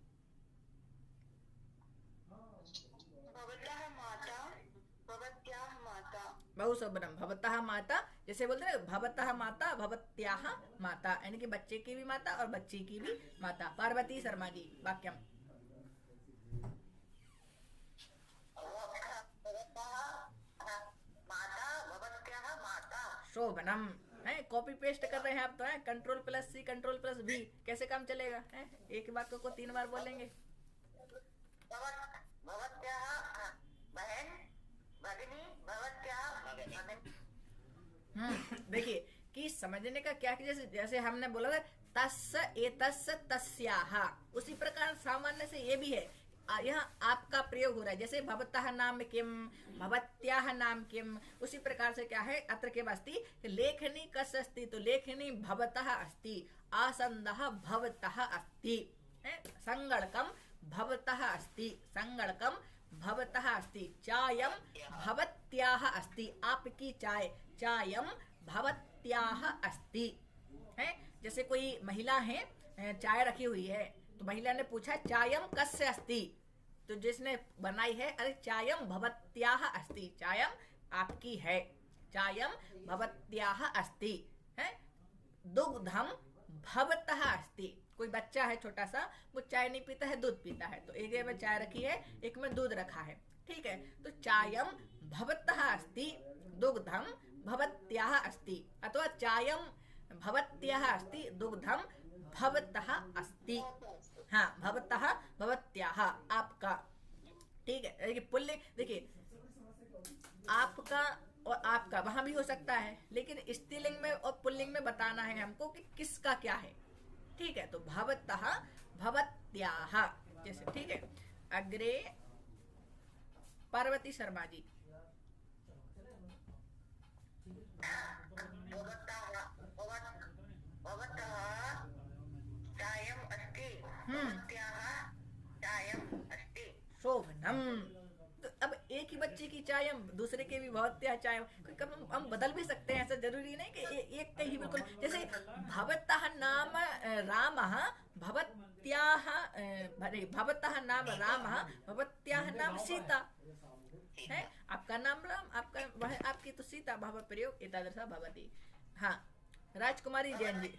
बहु शोभनम। भवतः माता, जैसे बोलते हैं भवतः माता भवत्याः माता, यानी कि बच्चे की भी माता और बच्ची की भी माता। पार्वती शर्मा जी वाक्यम। शोभनम है, कॉपी पेस्ट कर रहे हैं आप तो है, control plus C control plus V, कैसे काम चलेगा है? एक वाक्य को 3 बार बोलेंगे। देखिए कि समझने का क्या, जैसे जैसे हमने बोला था तस्य एतस्य तस्याः, उसी प्रकार सामान्य से ये भी है। यहाँ आपका प्रयोग हो रहा है, जैसे भवतः नाम किम, भवत्याः नाम किम, उसी प्रकार से क्या है अत्र के अस्ति लेखनी कस्य अस्ति, तो लेखनी भवतः अस्ति, आसन्दः भवतः अस्ति, संगणकम भवतः अस्ति, संगणकम भवतः अस्ति, चायम भवत्याः अस्ति, आपकी चाय, चायम भवत्याः अस्ति है। जैसे कोई महिला है, चाय रखी हुई है, तो महिला ने पूछा चायम कस्य अस्ति, तो जिसने बनाई है अरे चायम भवत्याः अस्ति, चायम आपकी है, चायम भवत्याः अस्ति है। दुग्धम भवतः अस्ति, कोई बच्चा है छोटा सा, वो चाय नहीं पीता है, दूध पीता है, तो एक में चाय रखी है, एक में दूध रखा है, ठीक है। तो चायम भवतः अस्ति, दुग्धम भवत्याः अस्ति, अथवा चायम भवत्याः अस्ति, दुग्धम भवतः अस्ति, हाँ भवतः भवत्याः आपका, ठीक है। देखिए पुल्लिंग, देखिए आपका और आपका वहां भी हो सकता है, लेकिन स्त्रीलिंग में और पुल्लिंग में बताना है हमको कि किसका क्या है, ठीक है। तो भवतः भवत्याः जैसे, ठीक है। अग्रे पार्वती शर्मा जी। शोभनम, तो अब एक ही बच्चे की चाय, दूसरे के भी भवत्याः चाय, हम बदल भी सकते हैं, ऐसा जरूरी नहीं कि एक का ही बिल्कुल। जैसे भवतः नाम रामः भवत्याः, भवतः नाम रामः भवत्याः नाम सीता है, आपका नाम राम, आपका वह आपकी तो सीता, भाव प्रयोग एतादृशः भवति। हाँ राजकुमारी जैन जी।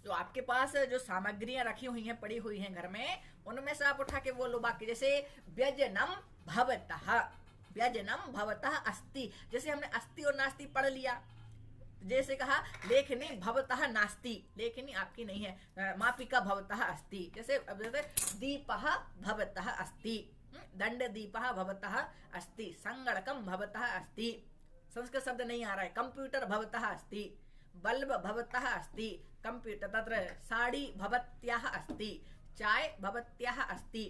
जो आपके पास जो सामग्रियां रखी हुई हैं, पड़ी हुई हैं घर में, उनमें से आप उठा के बोलो बाकी। जैसे व्यजनम भवतः, व्यजनम भवतः अस्ति, जैसे हमने अस्ति और नास्ति पढ़ लिया। जैसे कहा लेखनी भवतः नास्ति, लेखनी आपकी नहीं है, मापिका भवतः अस्ति। जैसे दीपः भवतः अस्ति, दंड दीपः भवतः अस्ति, संगणकम भवतः अस्ति, संस्कृत शब्द नहीं आ रहा है, कंप्यूटर भवतः अस्ति, बल्ब भवतः अस्ति, कंप्यूटर, तत्र साड़ी भवत्याः अस्ति, चाय भवत्याः अस्ति,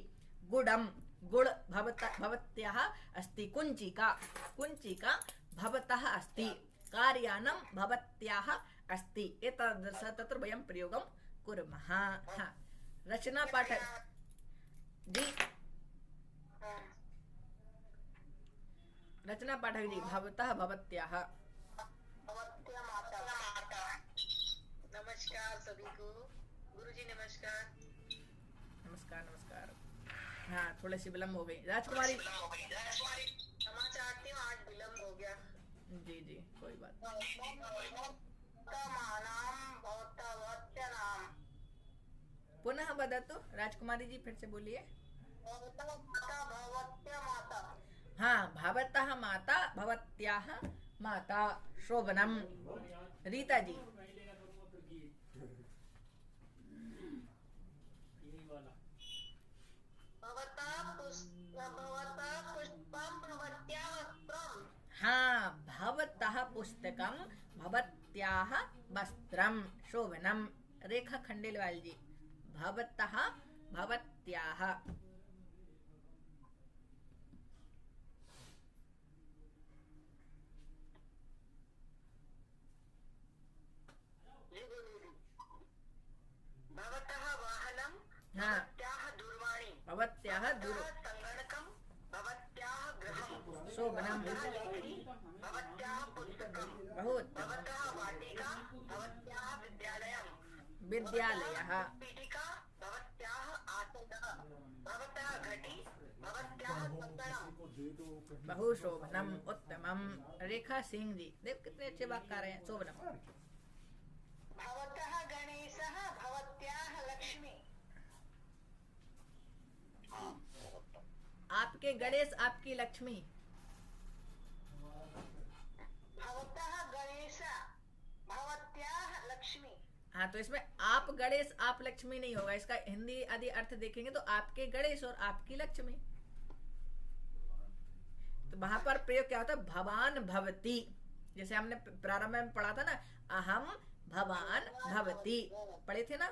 गुडम गुड़ भवत्याः अस्ति, कुंचिका कुंचिका भवतः अस्ति, कार्यानम भवत्याः अस्ति। एतादृश तत्र वयं प्रयोगं कुर्मः। हाँ रचना पाठक जी, रचना पाठक जी भवतः भवत्याः। नमस्कार सभी को, गुरुजी नमस्कार। नमस्कार नमस्कार। हाँ थोड़ी सी विलम्ब हो गई। राजकुमारी क्षमा चाहती हूँ, आज विलम्ब हो गया। जी जी कोई बात। पुनः वदतु राजकुमारी जी, फिर से बोलिए। हाँ भवतः माता भवत्याः माता, शोभनम। रीता जी। हाँ भवतः पुस्तकम भवत्याः वस्त्रम, शोभनम। रेखा खंडेलवाल जी। भवतः भवत्याः। भवतः वाहनम हाँ भवत्याः दूरवाणी, भवत्याः दूर, संगणकम भवत्याः गृहम्, शोभनम। भवत्याः पुस्तकम्, बहुत भवतः वाटिका भवत्याः विद्यालयम्, विद्यालयः, पीठिका भवत्याः आसन्दः, भवतः घटी भवत्याः बहुशोभनम उत्तमम। रेखा सिंह जी, देख कितने अच्छे वाक्य कर रहे हैं। शोभनम। भवतः गणेशः भवत्याः लक्ष्मी। आपके गणेश आपकी लक्ष्मी। भवतः गणेश भवत्याः लक्ष्मी। हाँ, तो इसमें आप गणेश आप लक्ष्मी नहीं होगा, इसका हिंदी आदि अर्थ देखेंगे तो आपके गणेश और आपकी लक्ष्मी। तो वहां पर प्रयोग क्या होता है, भवान भवती। जैसे हमने प्रारंभ में पढ़ा था ना, अहम भवान भवती, पढ़े थे ना।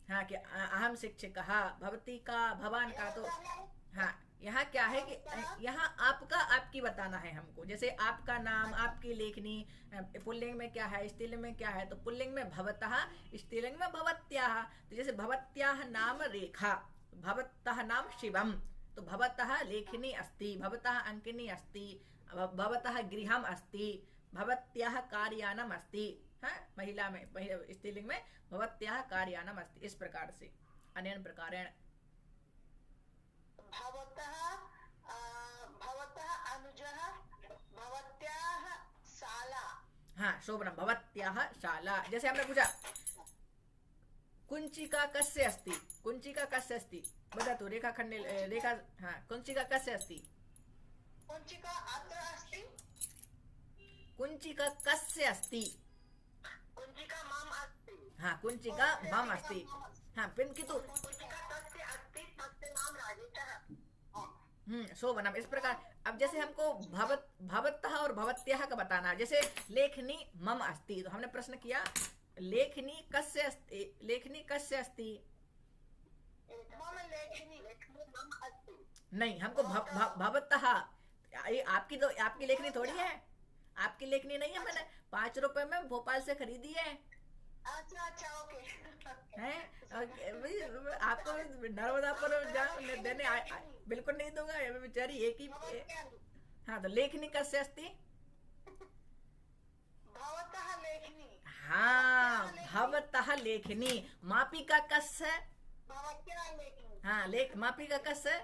हाँ, कि अहम शिक्षकः भवती का भवान का। तो हाँ, यहाँ क्या है कि यहाँ आपका आपकी बताना है हमको। जैसे आपका नाम, आपकी लेखनी, पुल्लिंग में क्या है, स्त्रीलिंग में क्या है। तो पुल्लिंग में भवतः, स्त्रीलिंग में भवत्याः। तो जैसे भवत्याः नाम रेखा, भवतः नाम शिवम। तो भवतः लेखनी अस्ति, भवतः अंकिनी अस्ति, भवतः गृहम अस्ति, भवत्याः कार्यानम अस्ति। हाँ, महिला में स्त्रीलिंग में भवत्याः कार्यानम अस्ति। इस प्रकार से अनेन प्रकारेण। भवतः अनुजः भवत्याः शाला। हाँ, शोभनम। भवत्याः शाला। जैसे हमने पूछा कुंचिका कस्य अस्ति, कुंचिका कस्य अस्ति, बता तो रेखा खंडे रेखा। हाँ, कुंचिका कस्य अस्ति, कुंचिका अत्र अस्ति। कुंचिका कस्य अस्ति, कुंचिका मम अस्ति। हाँ, कुंचिका मम अस्ति। हाँ, किंतु कुंचिका तस्य अस्ति, तस्य नाम राजेशः। शोभनम। इस प्रकार अब जैसे हमको भवतः और भवत्याः का बताना है। जैसे लेखनी मम अस्ति, तो हमने प्रश्न किया लेखनी कस्य अस्ति, लेखनी कस्य अस्ति। मम लेखनी मम अस्ति। नहीं, हमको भवतः। ये आपकी तो आपकी लेखनी थोड़ी है, आपकी लेखनी नहीं है। मैंने 5 रुपए में भोपाल से खरीदी है। अच्छा, ओके। हैं आपको नर्मदा पर देने बिल्कुल नहीं दूंगा, बेचारी एक ही। हाँ, तो लेखनी कस्य अस्ति। भवतः लेखनी। हाँ, भवतः लेखनी। मापिका कस्य। भवत्याः लेखनी। हाँ, मापिका कस्य।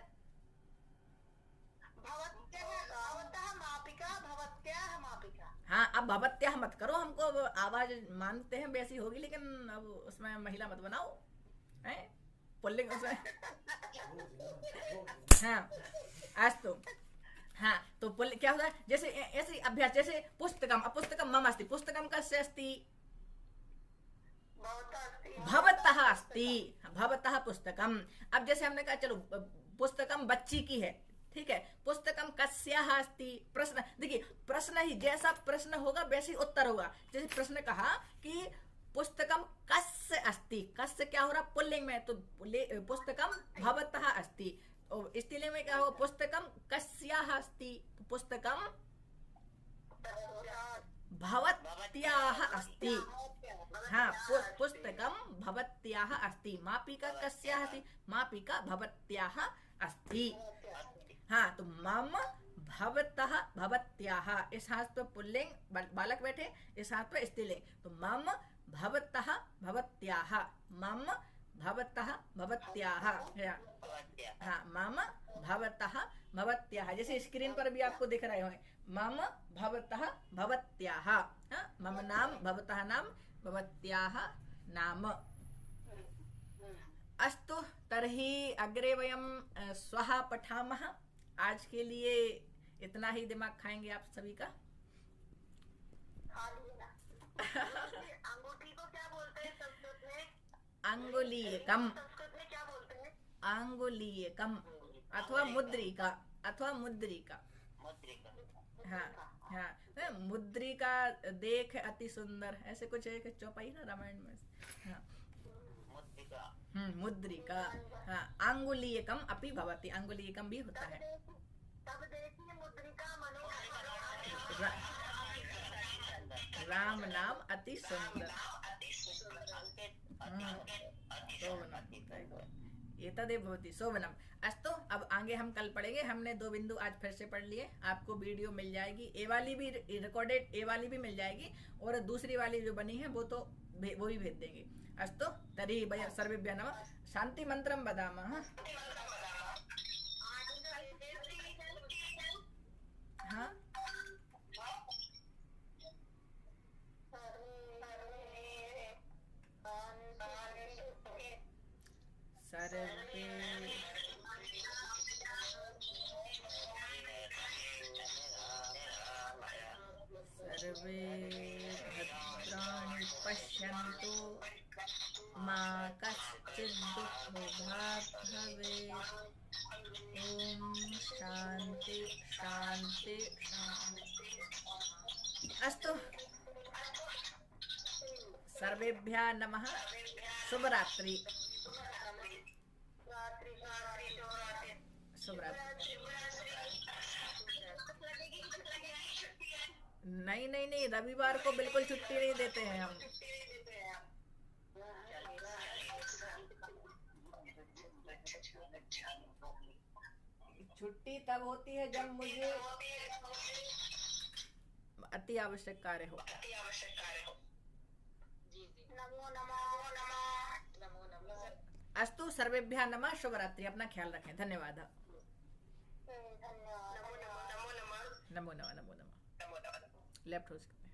भवतः मापिका, भवत्याः मापिका। हाँ, अब भवत्याः मत करो, हमको अब आवाज मानते हैं वैसी होगी, लेकिन अब उसमें महिला मत बनाओ, हैं पुल्लिंग उसमें। हाँ, आज तो हाँ, तो क्या होता है, जैसे ऐसे अभ्यास। जैसे पुस्तकम, अब पुस्तकम मम अस्ति, पुस्तकम कस्य अस्ति, भवतः अस्ति, भवतः पुस्तकम। अब जैसे हमने कहा चलो पुस्तकम बच्ची की है, ठीक है, पुस्तकम कस्याः अस्ति। प्रश्न देखिए, प्रश्न ही जैसा प्रश्न होगा वैसे ही उत्तर होगा। जैसे प्रश्न कहा कि पुस्तकम कस्य अस्ति, कस्य क्या हो रहा, पुल्लिंग में, तो पुस्तकम भवतः अस्ति। और स्त्रीलिंग में क्या होगा, पुस्तकम कस्याः अस्ति, तो पुस्तकम भवत्याः अस्ति। हाँ, पुस्तकम भवत्याः अस्ति। मापिका कस्याः अस्ति, मापिका भवत्याः अस्ति। हाँ, तो मम भवतः भवत्याः, इस हाथ पे पुल्लिंग बालक बैठे, इस हाथ पे स्त्रीलिंग। तो मम भवतः भवत्याः, मम भवतः भवत्याः। हाँ, मम भवतः भवत्याः। जैसे स्क्रीन पर भी आपको दिख रहे होंगे, मम भवतः भवत्याः। हाँ, मम नाम, भवतः नाम, भवत्याः नाम। अस्तु तर्हि अग्रे वयं श्वः पठामः। आज के लिए इतना ही दिमाग खाएंगे आप सभी का। अंगूठी को क्या बोलते हैं संस्कृत में? अंगुलीयकम। संस्कृत में क्या बोलते हैं? अंगुलीयकम अथवा मुद्रिका, अथवा मुद्रिका। हाँ हाँ, मुद्रिका देख अति सुंदर, ऐसे कुछ एक चौपाई ना रामायण में। हाँ, मुद्रिका। हाँ, अंगुलीयकम अपि भवति, अंगुलीयकम भी होता है। तब देखिए मुद्रिका राम नाम अति सुंदर। एतदेव भवति शोभनम। अस्तु, अब आगे हम कल पढ़ेंगे। हमने 2 बिंदु आज फिर से पढ़ लिए। आपको वीडियो मिल जाएगी, ए वाली भी रिकॉर्डेड, ए वाली भी मिल जाएगी, और दूसरी वाली जो बनी है वो भी भेज देंगे। अस्तु तर्हि वयं सर्वेभ्यः नमः। शांति मंत्रं वदामः। सर्वे भद्राणि पश्यन्तु मा कश्चित् दुःखभाग् भवेत्। ओम शांति शांति शांति। अस्तु, सर्वेभ्यः नमः। शुभ रात्रि। शुभ रात्रि। नहीं नहीं नहीं, रविवार को बिल्कुल छुट्टी नहीं देते हैं हम। छुट्टी तब होती है जब मुझे अति आवश्यक कार्य हो। नमो नमः। अस्तु, सर्वेभ्यः नमः। शुभ रात्रि। अपना ख्याल रखें। धन्यवाद। धन्यवाद। नमो नमः। नमो नमः। लेफ्ट हो